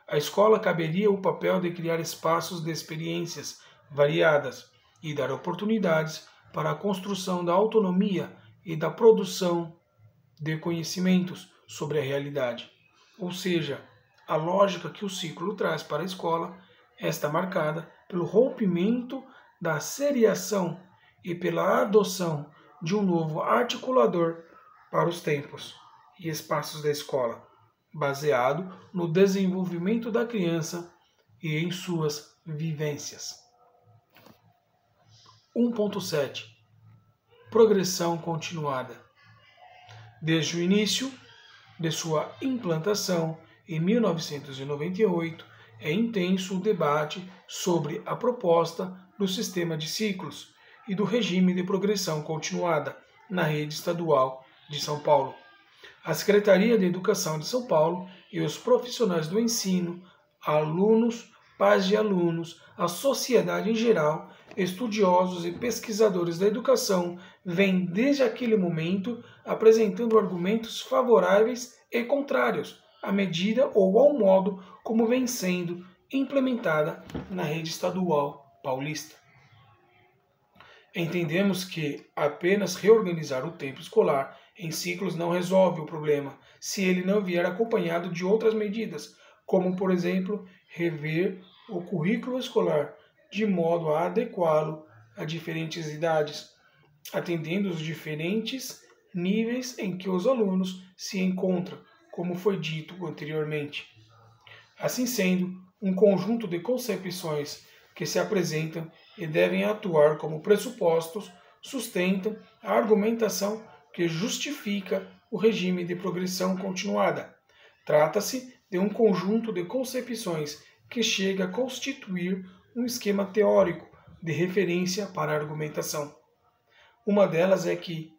A escola caberia o papel de criar espaços de experiências variadas e dar oportunidades para a construção da autonomia e da produção de conhecimentos sobre a realidade. Ou seja, a lógica que o ciclo traz para a escola está marcada pelo rompimento da seriação e pela adoção de um novo articulador para os tempos e espaços da escola, baseado no desenvolvimento da criança e em suas vivências. 1.7 Progressão continuada. Desde o início de sua implantação, em 1998, é intenso o debate sobre a proposta do sistema de ciclos e do regime de progressão continuada na rede estadual de São Paulo. A Secretaria de Educação de São Paulo e os profissionais do ensino, alunos, pais de alunos, a sociedade em geral, estudiosos e pesquisadores da educação vêm desde aquele momento apresentando argumentos favoráveis e contrários à medida ou ao modo como vem sendo implementada na rede estadual paulista. Entendemos que apenas reorganizar o tempo escolar em ciclos não resolve o problema se ele não vier acompanhado de outras medidas, como, por exemplo, rever o currículo escolar de modo a adequá-lo a diferentes idades, atendendo os diferentes níveis em que os alunos se encontram, como foi dito anteriormente. Assim sendo, um conjunto de concepções que se apresentam e devem atuar como pressupostos sustentam a argumentação que justifica o regime de progressão continuada. Trata-se de um conjunto de concepções que chega a constituir um esquema teórico de referência para a argumentação. Uma delas é que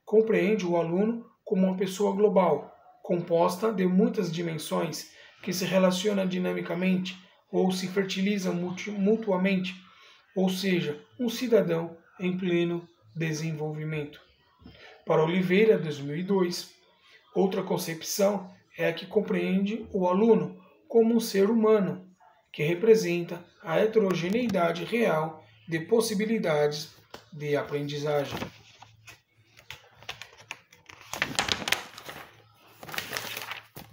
compreende o aluno como uma pessoa global, composta de muitas dimensões que se relacionam dinamicamente ou se fertilizam mutuamente, ou seja, um cidadão em pleno desenvolvimento. Para Oliveira, 2002, outra concepção é a que compreende o aluno como um ser humano, que representa a heterogeneidade real de possibilidades de aprendizagem.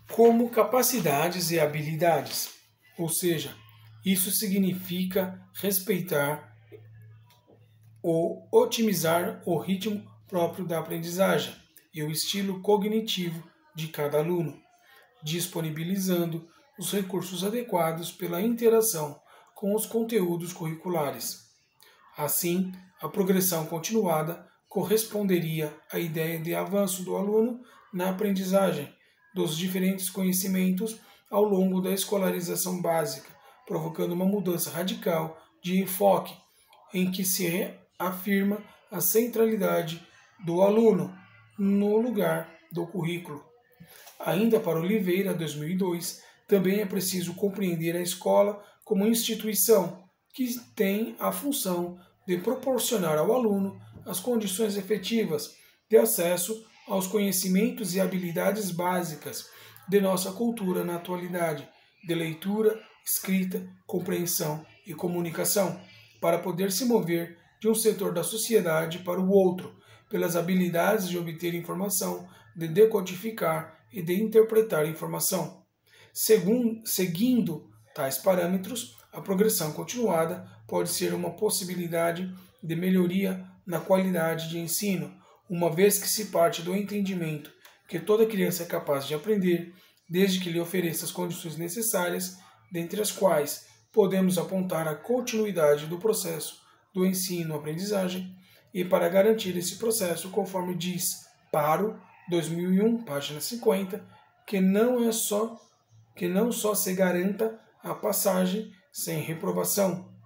Como capacidades e habilidades, ou seja, isso significa respeitar ou otimizar o ritmo próprio da aprendizagem e o estilo cognitivo de cada aluno, disponibilizando os recursos adequados pela interação com os conteúdos curriculares. Assim, a progressão continuada corresponderia à ideia de avanço do aluno na aprendizagem dos diferentes conhecimentos ao longo da escolarização básica, provocando uma mudança radical de enfoque em que se afirma a centralidade do aluno no lugar do currículo. Ainda para Oliveira, 2002, também é preciso compreender a escola como instituição que tem a função de proporcionar ao aluno as condições efetivas de acesso aos conhecimentos e habilidades básicas de nossa cultura na atualidade, de leitura, escrita, compreensão e comunicação, para poder se mover de um setor da sociedade para o outro, pelas habilidades de obter informação, de decodificar e de interpretar a informação. Seguindo tais parâmetros, a progressão continuada pode ser uma possibilidade de melhoria na qualidade de ensino, uma vez que se parte do entendimento que toda criança é capaz de aprender, desde que lhe ofereça as condições necessárias, dentre as quais podemos apontar a continuidade do processo do ensino-aprendizagem, e para garantir esse processo, conforme diz Paro, 2001, página 50, que não só se garanta a passagem sem reprovação.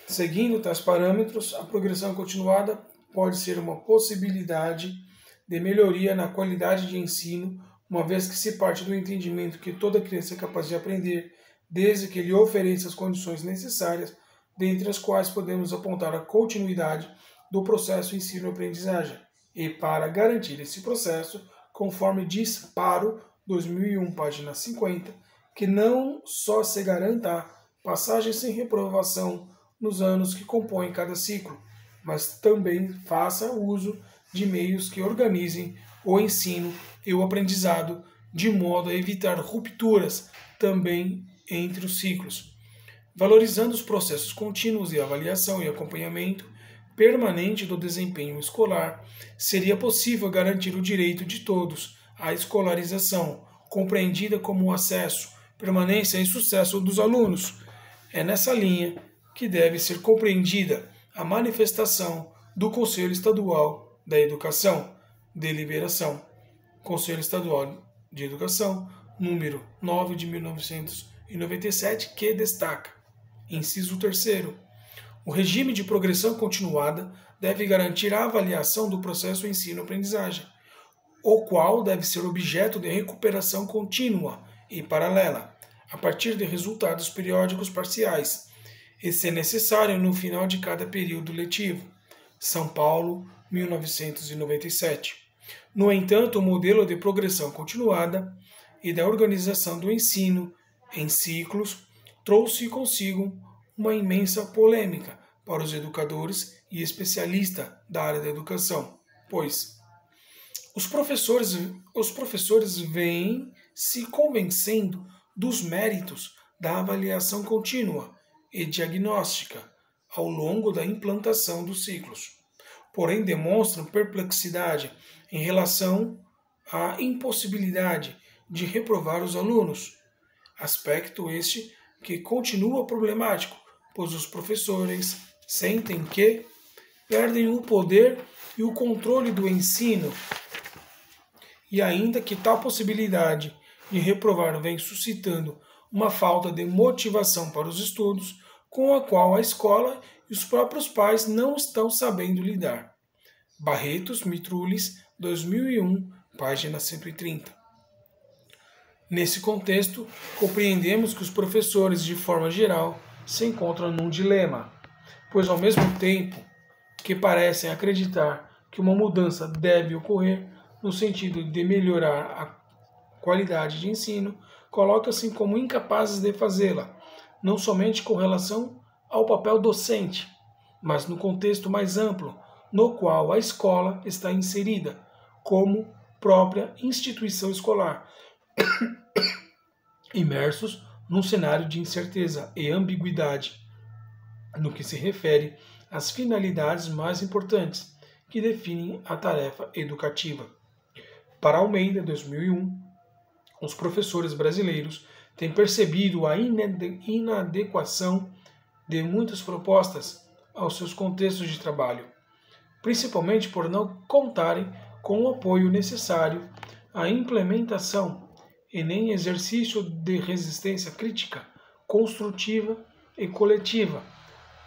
Seguindo tais parâmetros, a progressão continuada pode ser uma possibilidade de melhoria na qualidade de ensino, uma vez que se parte do entendimento que toda criança é capaz de aprender, desde que lhe ofereça as condições necessárias, dentre as quais podemos apontar a continuidade do processo ensino-aprendizagem. E para garantir esse processo, conforme diz Paro, 2001, página 50, que não só se garanta a passagem sem reprovação nos anos que compõem cada ciclo, mas também faça uso de meios que organizem o ensino e o aprendizado de modo a evitar rupturas também entre os ciclos, valorizando os processos contínuos de avaliação e acompanhamento permanente do desempenho escolar. Seria possível garantir o direito de todos à escolarização, compreendida como o acesso, permanência e sucesso dos alunos. É nessa linha que deve ser compreendida a manifestação do Conselho Estadual da Educação, deliberação, Conselho Estadual de Educação, número 9 de 1997, que destaca, inciso 3º, o regime de progressão continuada deve garantir a avaliação do processo ensino-aprendizagem, o qual deve ser objeto de recuperação contínua e paralela, a partir de resultados periódicos parciais, e, se necessário, no final de cada período letivo. São Paulo, 1997. No entanto, o modelo de progressão continuada e da organização do ensino em ciclos trouxe consigo uma imensa polêmica para os educadores e especialistas da área da educação, pois os professores vêm se convencendo dos méritos da avaliação contínua e diagnóstica ao longo da implantação dos ciclos. Porém, demonstram perplexidade em relação à impossibilidade de reprovar os alunos, aspecto este que continua problemático, pois os professores sentem que perdem o poder e o controle do ensino, e ainda que tal possibilidade de reprovar vem suscitando uma falta de motivação para os estudos, com a qual a escola e os próprios pais não estão sabendo lidar. Barretos Mitrulis, 2001, página 130. Nesse contexto, compreendemos que os professores, de forma geral, se encontram num dilema, pois ao mesmo tempo que parecem acreditar que uma mudança deve ocorrer no sentido de melhorar a qualidade de ensino, colocam-se como incapazes de fazê-la, não somente com relação ao papel docente, mas no contexto mais amplo, no qual a escola está inserida, como própria instituição escolar, imersos num cenário de incerteza e ambiguidade, no que se refere às finalidades mais importantes que definem a tarefa educativa. Para Almeida, 2001, os professores brasileiros têm percebido a inadequação de muitas propostas aos seus contextos de trabalho, principalmente por não contarem com o apoio necessário à implementação e nem exercício de resistência crítica, construtiva e coletiva,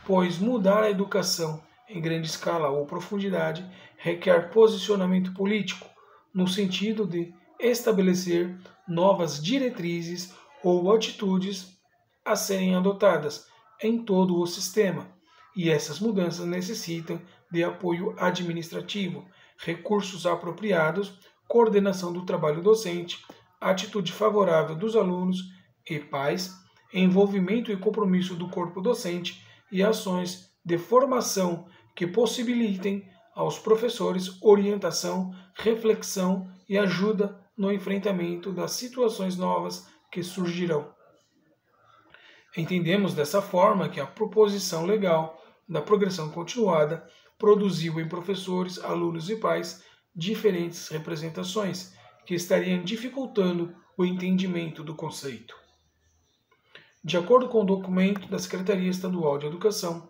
pois mudar a educação em grande escala ou profundidade requer posicionamento político, no sentido de estabelecer novas diretrizes ou atitudes a serem adotadas em todo o sistema, e essas mudanças necessitam de apoio administrativo, recursos apropriados, coordenação do trabalho docente, atitude favorável dos alunos e pais, envolvimento e compromisso do corpo docente e ações de formação que possibilitem aos professores orientação, reflexão e ajuda no enfrentamento das situações novas que surgirão. Entendemos dessa forma que a proposição legal da progressão continuada produziu em professores, alunos e pais diferentes representações que estariam dificultando o entendimento do conceito. De acordo com o documento da Secretaria Estadual de Educação,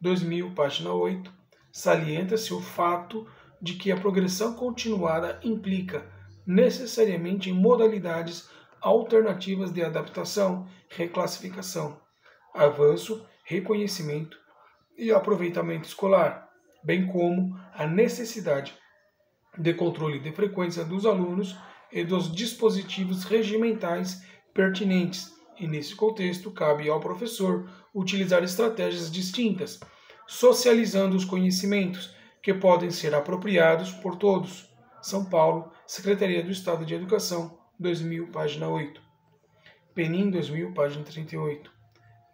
2000, página 8, salienta-se o fato de que a progressão continuada implica necessariamente em modalidades alternativas de adaptação, reclassificação, avanço, reconhecimento e aproveitamento escolar, bem como a necessidade de controle de frequência dos alunos e dos dispositivos regimentais pertinentes, e nesse contexto cabe ao professor utilizar estratégias distintas, socializando os conhecimentos que podem ser apropriados por todos. São Paulo, Secretaria do Estado de Educação, 2000, página 8. Penin, 2000, página 38.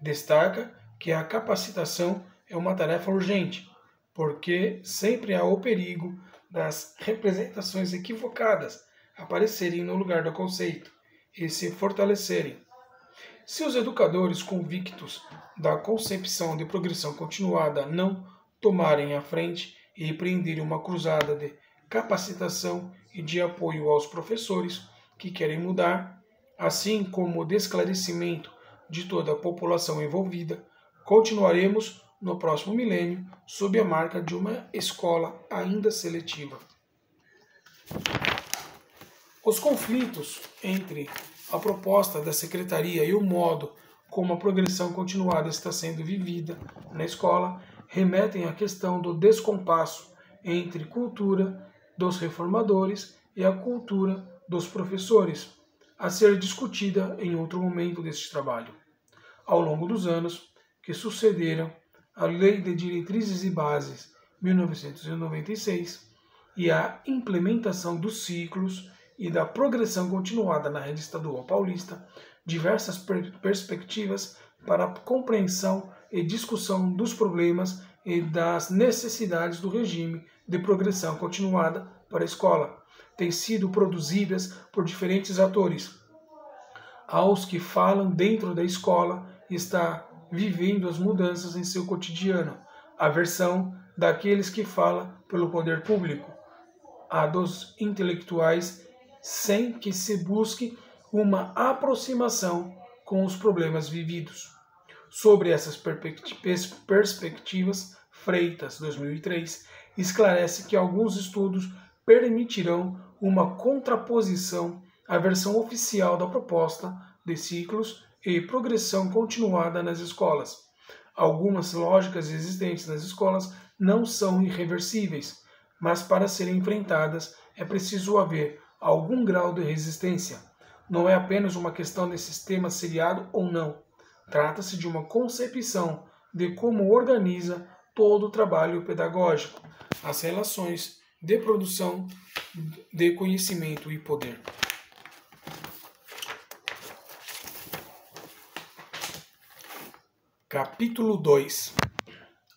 Destaca que a capacitação é uma tarefa urgente, porque sempre há o perigo das representações equivocadas aparecerem no lugar do conceito e se fortalecerem. Se os educadores convictos da concepção de progressão continuada não tomarem a frente e empreenderem uma cruzada de capacitação e de apoio aos professores, que querem mudar, assim como o de esclarecimento de toda a população envolvida, continuaremos no próximo milênio sob a marca de uma escola ainda seletiva. Os conflitos entre a proposta da secretaria e o modo como a progressão continuada está sendo vivida na escola remetem à questão do descompasso entre cultura dos reformadores e a cultura dos professores, a ser discutida em outro momento deste trabalho. Ao longo dos anos que sucederam a Lei de Diretrizes e Bases 1996 e a implementação dos ciclos e da progressão continuada na rede estadual paulista, diversas perspectivas para a compreensão e discussão dos problemas e das necessidades do regime de progressão continuada para a escola têm sido produzidas por diferentes atores. Aos que falam dentro da escola está vivendo as mudanças em seu cotidiano, a versão daqueles que falam pelo poder público, a dos intelectuais, sem que se busque uma aproximação com os problemas vividos. Sobre essas perspectivas, Freitas, 2003, esclarece que alguns estudos permitirão uma contraposição à versão oficial da proposta de ciclos e progressão continuada nas escolas. Algumas lógicas existentes nas escolas não são irreversíveis, mas para serem enfrentadas é preciso haver algum grau de resistência. Não é apenas uma questão de sistema seriado ou não. Trata-se de uma concepção de como organiza todo o trabalho pedagógico, as relações de produção de conhecimento e poder. Capítulo 2.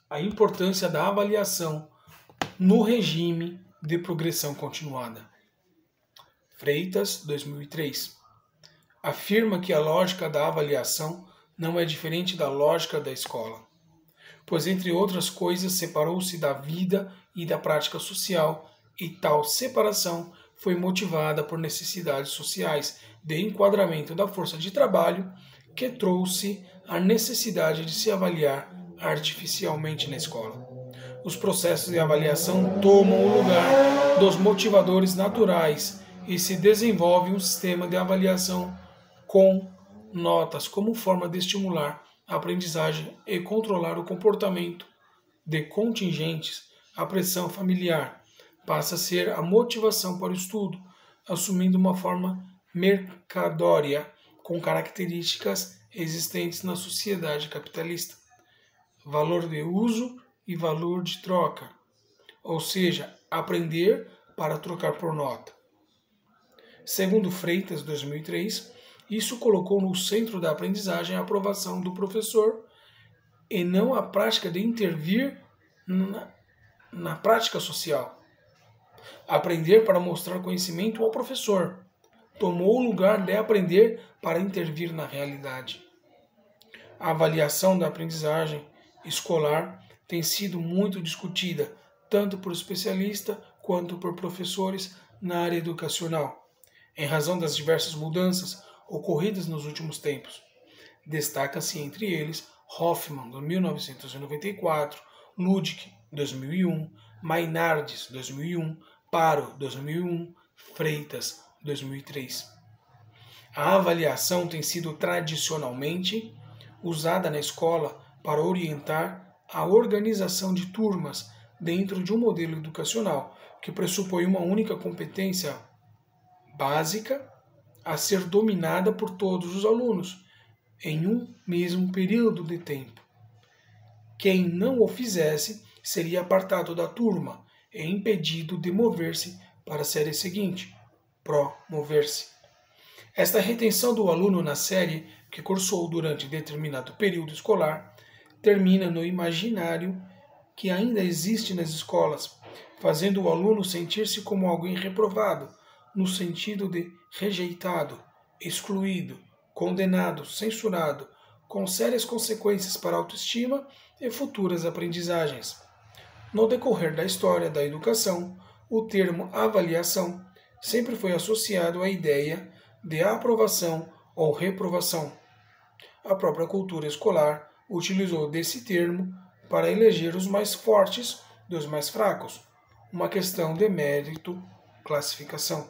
A importância da avaliação no regime de progressão continuada. Freitas, 2003. Afirma que a lógica da avaliação não é diferente da lógica da escola, pois, entre outras coisas, separou-se da vida e da prática social, e tal separação foi motivada por necessidades sociais de enquadramento da força de trabalho, que trouxe a necessidade de se avaliar artificialmente na escola. Os processos de avaliação tomam o lugar dos motivadores naturais e se desenvolve um sistema de avaliação com notas como forma de estimular a aprendizagem e controlar o comportamento de contingentes. A pressão familiar passa a ser a motivação para o estudo, assumindo uma forma mercadória com características existentes na sociedade capitalista. Valor de uso e valor de troca, ou seja, aprender para trocar por nota. Segundo Freitas, 2003, isso colocou no centro da aprendizagem a aprovação do professor e não a prática de intervir na prática social. Aprender para mostrar conhecimento ao professor tomou o lugar de aprender para intervir na realidade. A avaliação da aprendizagem escolar tem sido muito discutida, tanto por especialistas quanto por professores na área educacional, em razão das diversas mudanças ocorridas nos últimos tempos. Destaca-se entre eles Hoffman, de 1994, Ludwig, 2001, Mainardes, 2001, Paro, 2001, Freitas, 2003. A avaliação tem sido tradicionalmente usada na escola para orientar a organização de turmas dentro de um modelo educacional que pressupõe uma única competência básica a ser dominada por todos os alunos em um mesmo período de tempo. Quem não o fizesse seria apartado da turma e impedido de mover-se para a série seguinte, promover-se. Esta retenção do aluno na série que cursou durante determinado período escolar termina no imaginário que ainda existe nas escolas, fazendo o aluno sentir-se como alguém reprovado, no sentido de rejeitado, excluído, condenado, censurado, com sérias consequências para a autoestima e futuras aprendizagens. No decorrer da história da educação, o termo avaliação sempre foi associado à ideia de aprovação ou reprovação. A própria cultura escolar utilizou desse termo para eleger os mais fortes dos mais fracos, uma questão de mérito, classificação.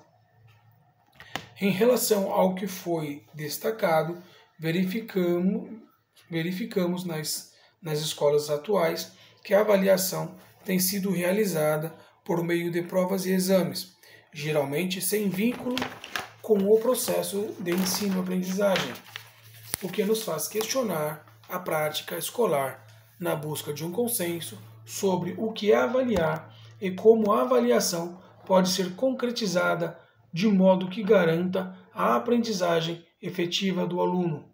Em relação ao que foi destacado, verificamos nas escolas atuais que a avaliação tem sido realizada por meio de provas e exames, geralmente sem vínculo com o processo de ensino-aprendizagem, o que nos faz questionar a prática escolar na busca de um consenso sobre o que é avaliar e como a avaliação pode ser concretizada de modo que garanta a aprendizagem efetiva do aluno.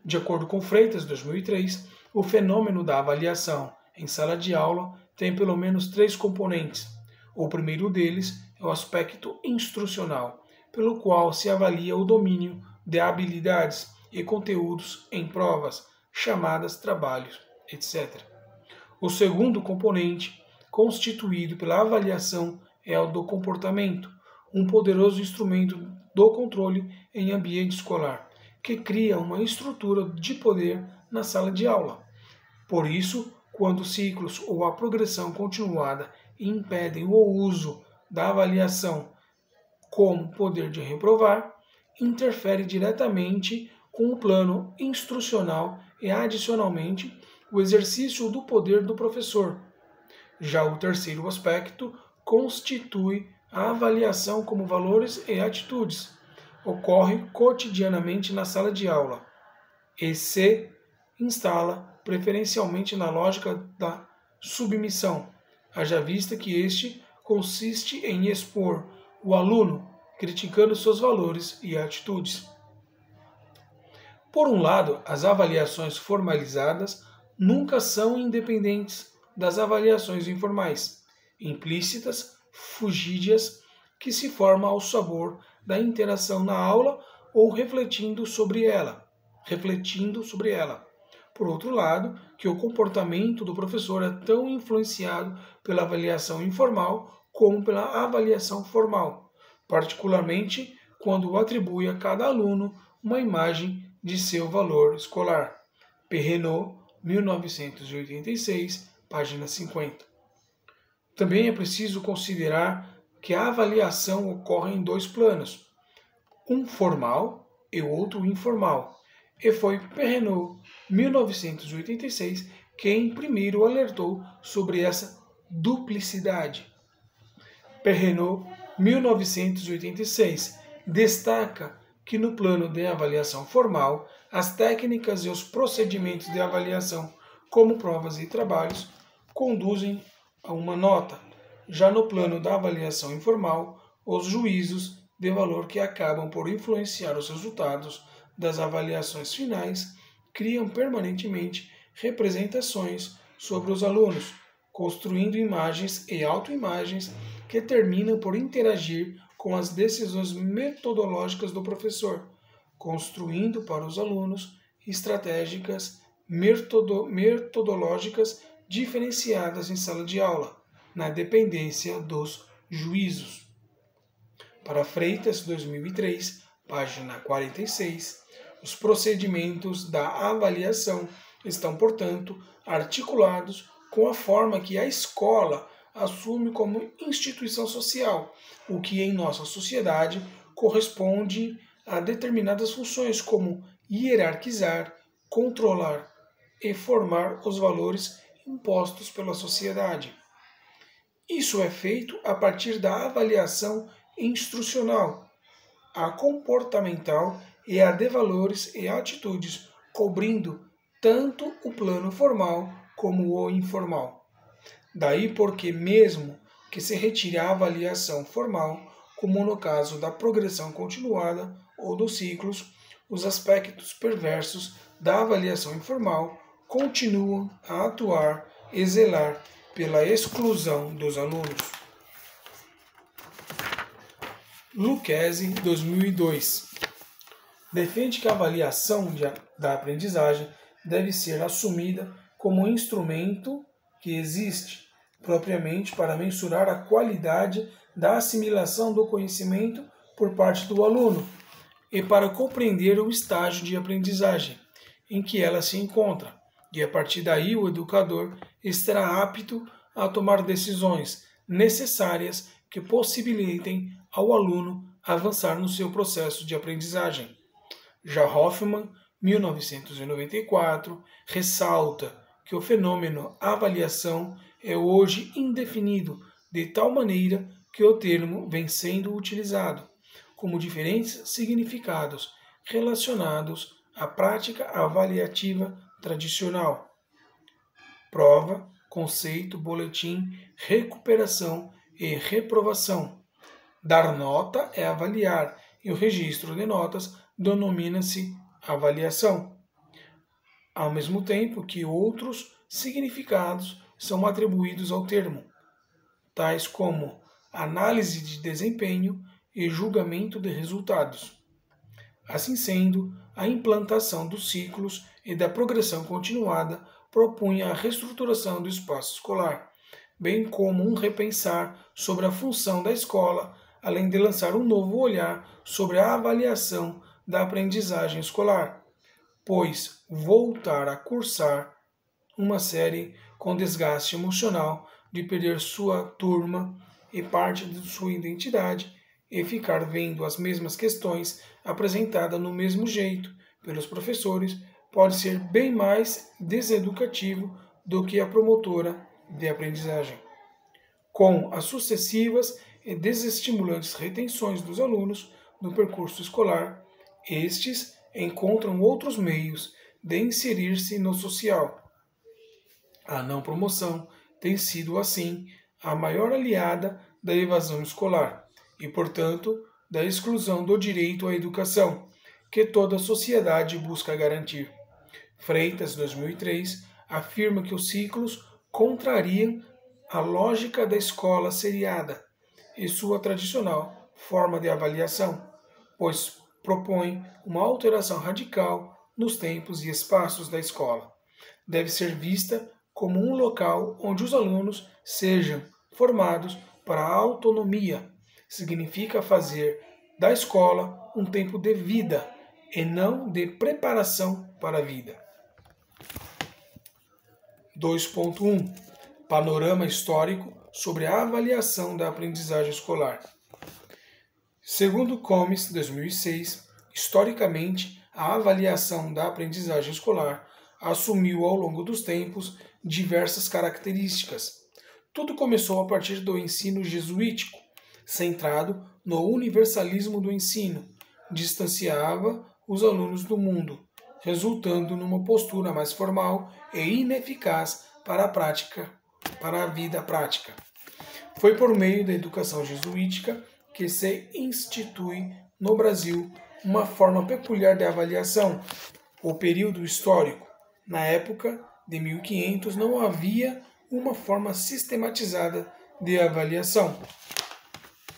De acordo com Freitas, 2003, o fenômeno da avaliação em sala de aula tem pelo menos 3 componentes. O primeiro deles é o aspecto instrucional, pelo qual se avalia o domínio de habilidades e conteúdos em provas, chamadas trabalhos, etc. O segundo componente, constituído pela avaliação, é o do comportamento, um poderoso instrumento do controle em ambiente escolar, que cria uma estrutura de poder na sala de aula. Por isso, quando ciclos ou a progressão continuada impedem o uso da avaliação como poder de reprovar, interfere diretamente com o plano instrucional e, adicionalmente, o exercício do poder do professor. Já o terceiro aspecto constitui a avaliação como valores e atitudes. Ocorre cotidianamente na sala de aula e se instala preferencialmente na lógica da submissão, haja vista que este consiste em expor o aluno criticando seus valores e atitudes. Por um lado, as avaliações formalizadas nunca são independentes das avaliações informais, implícitas, fugídias, que se formam ao sabor da interação na aula ou refletindo sobre ela. Por outro lado, que o comportamento do professor é tão influenciado pela avaliação informal como pela avaliação formal, particularmente quando atribui a cada aluno uma imagem de seu valor escolar. Perrenot, 1986, página 50. Também é preciso considerar que a avaliação ocorre em 2 planos, um formal e outro informal, e foi Perrenot, 1986, quem primeiro alertou sobre essa duplicidade. Perrenot, 1986, destaca que no plano de avaliação formal, as técnicas e os procedimentos de avaliação, como provas e trabalhos, conduzem a uma nota. Já no plano da avaliação informal, os juízos de valor que acabam por influenciar os resultados das avaliações finais criam permanentemente representações sobre os alunos, construindo imagens e autoimagens que terminam por interagir com as decisões metodológicas do professor, construindo para os alunos estratégicas metodológicas diferenciadas em sala de aula, na dependência dos juízos. Para Freitas, 2003, página 46, os procedimentos da avaliação estão, portanto, articulados com a forma que a escola assume como instituição social, o que em nossa sociedade corresponde a determinadas funções como hierarquizar, controlar e formar os valores impostos pela sociedade. Isso é feito a partir da avaliação instrucional, a comportamental e a de valores e atitudes, cobrindo tanto o plano formal como o informal. Daí porque, mesmo que se retire a avaliação formal, como no caso da progressão continuada ou dos ciclos, os aspectos perversos da avaliação informal continuam a atuar e zelar pela exclusão dos alunos. Lucchesi, 2002, defende que a avaliação da aprendizagem deve ser assumida como um instrumento que existe propriamente para mensurar a qualidade da assimilação do conhecimento por parte do aluno e para compreender o estágio de aprendizagem em que ela se encontra. E a partir daí o educador estará apto a tomar decisões necessárias que possibilitem ao aluno avançar no seu processo de aprendizagem. Já Hoffman, 1994, ressalta que o fenômeno avaliação é hoje indefinido, de tal maneira que o termo vem sendo utilizado como diferentes significados relacionados à prática avaliativa tradicional. Prova, conceito, boletim, recuperação e reprovação. Dar nota é avaliar, e o registro de notas denomina-se avaliação. Ao mesmo tempo que outros significados são atribuídos ao termo, tais como análise de desempenho e julgamento de resultados. Assim sendo, a implantação dos ciclos e da progressão continuada propunha a reestruturação do espaço escolar, bem como um repensar sobre a função da escola, além de lançar um novo olhar sobre a avaliação da aprendizagem escolar, pois voltar a cursar uma série com desgaste emocional de perder sua turma e parte de sua identidade e ficar vendo as mesmas questões apresentadas no mesmo jeito pelos professores pode ser bem mais deseducativo do que a promotora de aprendizagem. Com as sucessivas e desestimulantes retenções dos alunos no percurso escolar, estes encontram outros meios de inserir-se no social. A não promoção tem sido, assim, a maior aliada da evasão escolar e, portanto, da exclusão do direito à educação, que toda a sociedade busca garantir. Freitas, 2003, afirma que os ciclos contrariam a lógica da escola seriada e sua tradicional forma de avaliação, pois propõe uma alteração radical nos tempos e espaços da escola. Deve ser vista como um local onde os alunos sejam formados para a autonomia. Significa fazer da escola um tempo de vida e não de preparação para a vida. 2.1 Panorama histórico sobre a avaliação da aprendizagem escolar. Segundo Comes, 2006, historicamente, a avaliação da aprendizagem escolar assumiu ao longo dos tempos diversas características. Tudo começou a partir do ensino jesuítico, centrado no universalismo do ensino, distanciava os alunos do mundo, resultando numa postura mais formal e ineficaz para a vida prática. Foi por meio da educação jesuítica que se institui no Brasil uma forma peculiar de avaliação. O período histórico, na época de 1500, não havia uma forma sistematizada de avaliação.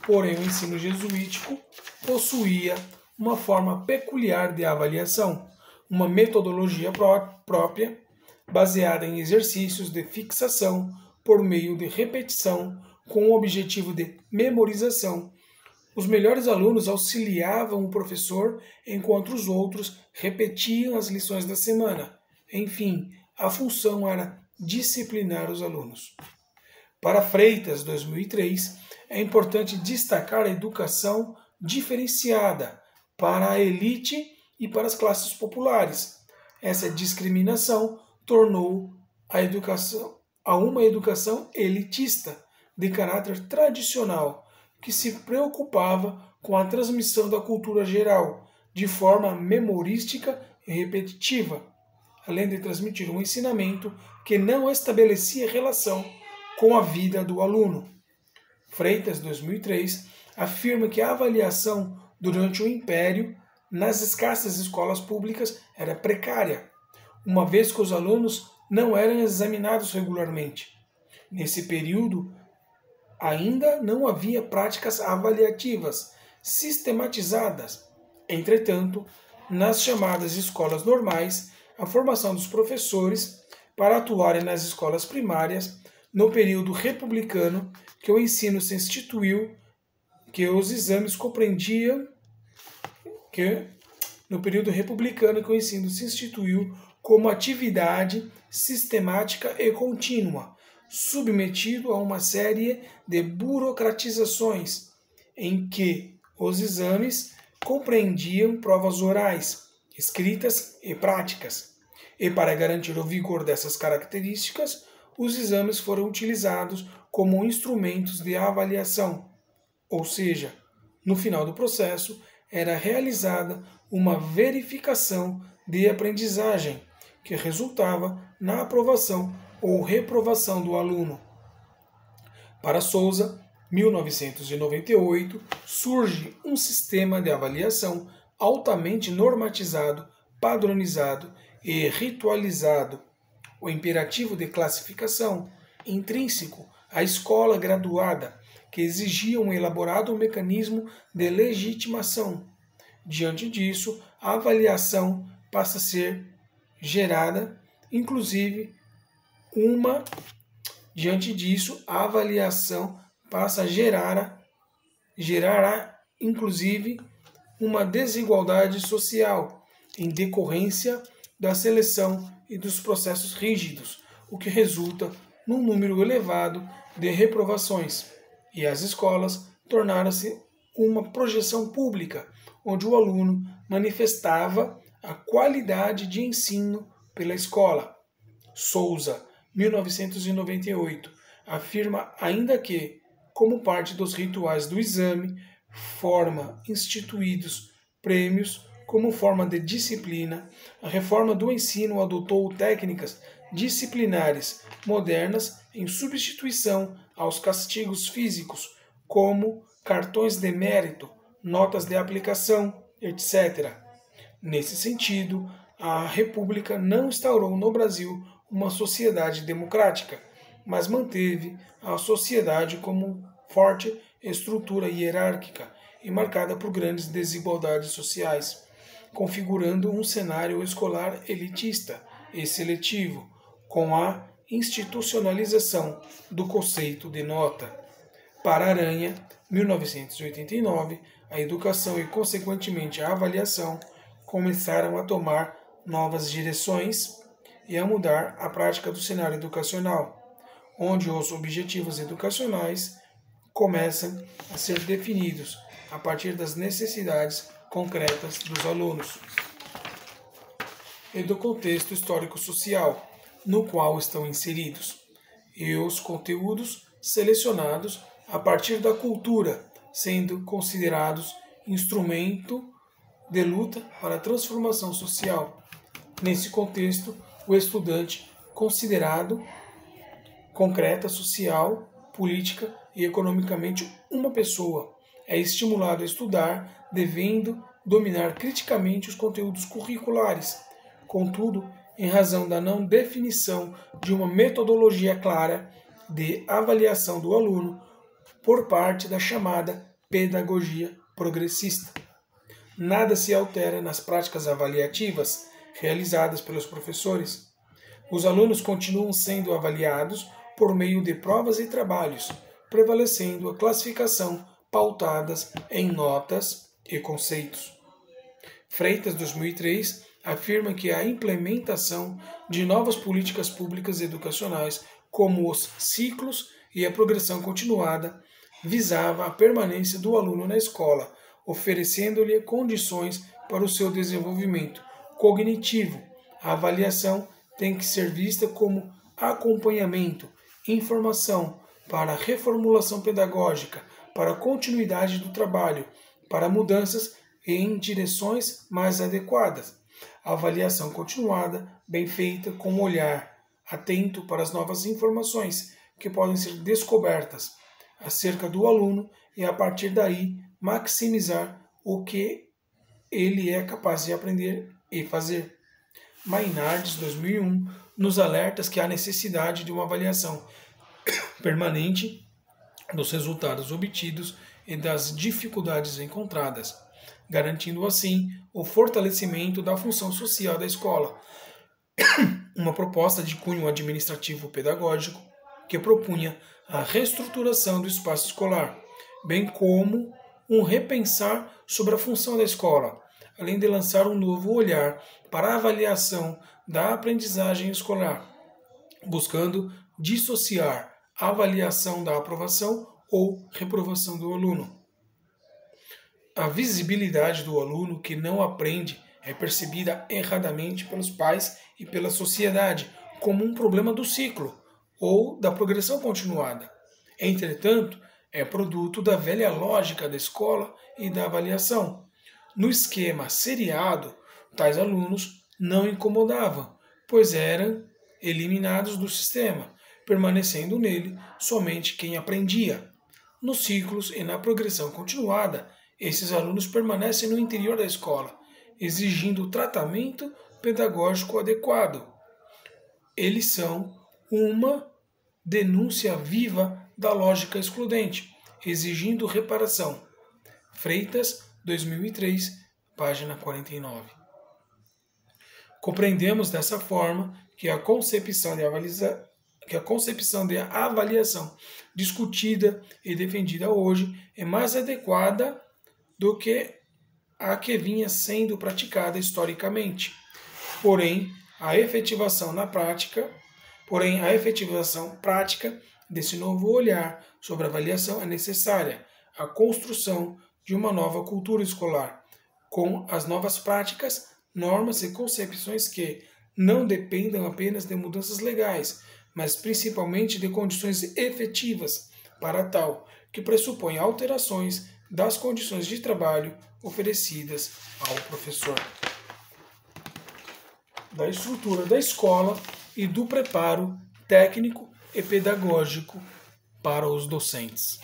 Porém, o ensino jesuítico possuía uma forma peculiar de avaliação, uma metodologia própria, baseada em exercícios de fixação por meio de repetição, com o objetivo de memorização. Os melhores alunos auxiliavam o professor, enquanto os outros repetiam as lições da semana. Enfim, a função era disciplinar os alunos. Para Freitas, 2003, é importante destacar a educação diferenciada para a elite e para as classes populares. Essa discriminação tornou uma educação elitista, de caráter tradicional, que se preocupava com a transmissão da cultura geral, de forma memorística e repetitiva, além de transmitir um ensinamento que não estabelecia relação com a vida do aluno. Freitas, 2003, afirma que a avaliação durante o Império nas escassas escolas públicas era precária, uma vez que os alunos não eram examinados regularmente. Nesse período, ainda não havia práticas avaliativas sistematizadas. Entretanto, nas chamadas escolas normais, a formação dos professores para atuarem nas escolas primárias, no período republicano que o ensino se instituiu, que os exames compreendiam que, no período republicano, que o ensino se instituiu como atividade sistemática e contínua, submetido a uma série de burocratizações, em que os exames compreendiam provas orais, escritas e práticas. E para garantir o vigor dessas características, os exames foram utilizados como instrumentos de avaliação, ou seja, no final do processo era realizada uma verificação de aprendizagem, que resultava na aprovação ou reprovação do aluno. Para Souza, 1998, surge um sistema de avaliação altamente normatizado, padronizado e ritualizado. O imperativo de classificação, intrínseco à escola graduada, que exigia um elaborado mecanismo de legitimação. Diante disso, a avaliação passa a ser gerada, inclusive, uma desigualdade social em decorrência da seleção e dos processos rígidos, o que resulta num número elevado de reprovações. E as escolas tornaram-se uma projeção pública, onde o aluno manifestava a qualidade de ensino pela escola. Souza, 1998, afirma ainda que, como parte dos rituais do exame, forma instituídos prêmios como forma de disciplina, a reforma do ensino adotou técnicas disciplinares modernas em substituição aos castigos físicos, como cartões de mérito, notas de aplicação, etc. Nesse sentido, a República não instaurou no Brasil uma sociedade democrática, mas manteve a sociedade como forte estrutura hierárquica e marcada por grandes desigualdades sociais, configurando um cenário escolar elitista e seletivo, com a institucionalização do conceito de nota. Para Aranha, 1989, a educação e, consequentemente, a avaliação começaram a tomar novas direções e a mudar a prática do cenário educacional, onde os objetivos educacionais começam a ser definidos a partir das necessidades concretas dos alunos e do contexto histórico-social no qual estão inseridos, e os conteúdos selecionados a partir da cultura, sendo considerados instrumento de luta para a transformação social. Nesse contexto, o estudante, considerado concreta, social, política e economicamente uma pessoa, é estimulado a estudar, devendo dominar criticamente os conteúdos curriculares. Contudo, em razão da não definição de uma metodologia clara de avaliação do aluno por parte da chamada pedagogia progressista, nada se altera nas práticas avaliativas realizadas pelos professores. Os alunos continuam sendo avaliados por meio de provas e trabalhos, prevalecendo a classificação pautadas em notas e conceitos. Freitas, 2003, afirma que a implementação de novas políticas públicas educacionais, como os ciclos e a progressão continuada, visava a permanência do aluno na escola, oferecendo-lhe condições para o seu desenvolvimento cognitivo. A avaliação tem que ser vista como acompanhamento, informação para a reformulação pedagógica, para a continuidade do trabalho, para mudanças em direções mais adequadas. A avaliação continuada, bem feita, com um olhar atento para as novas informações que podem ser descobertas acerca do aluno e, a partir daí, maximizar o que ele é capaz de aprender e fazer. Mainardes, 2001, nos alerta que há necessidade de uma avaliação permanente dos resultados obtidos e das dificuldades encontradas, garantindo assim o fortalecimento da função social da escola. Uma proposta de cunho administrativo-pedagógico que propunha a reestruturação do espaço escolar, bem como um repensar sobre a função da escola, além de lançar um novo olhar para a avaliação da aprendizagem escolar, buscando dissociar a avaliação da aprovação ou reprovação do aluno. A visibilidade do aluno que não aprende é percebida erradamente pelos pais e pela sociedade como um problema do ciclo ou da progressão continuada. Entretanto, é produto da velha lógica da escola e da avaliação. No esquema seriado, tais alunos não incomodavam, pois eram eliminados do sistema, permanecendo nele somente quem aprendia. Nos ciclos e na progressão continuada, esses alunos permanecem no interior da escola, exigindo tratamento pedagógico adequado. Eles são uma denúncia viva da lógica excludente, exigindo reparação. Freitas, 2003, página 49. Compreendemos dessa forma que a concepção de avaliação discutida e defendida hoje é mais adequada do que a que vinha sendo praticada historicamente. Porém, a efetivação prática desse novo olhar sobre a avaliação é necessária, a construção de uma nova cultura escolar, com as novas práticas, normas e concepções que não dependam apenas de mudanças legais, mas principalmente de condições efetivas para tal, que pressupõe alterações das condições de trabalho oferecidas ao professor, da estrutura da escola e do preparo técnico e pedagógico para os docentes.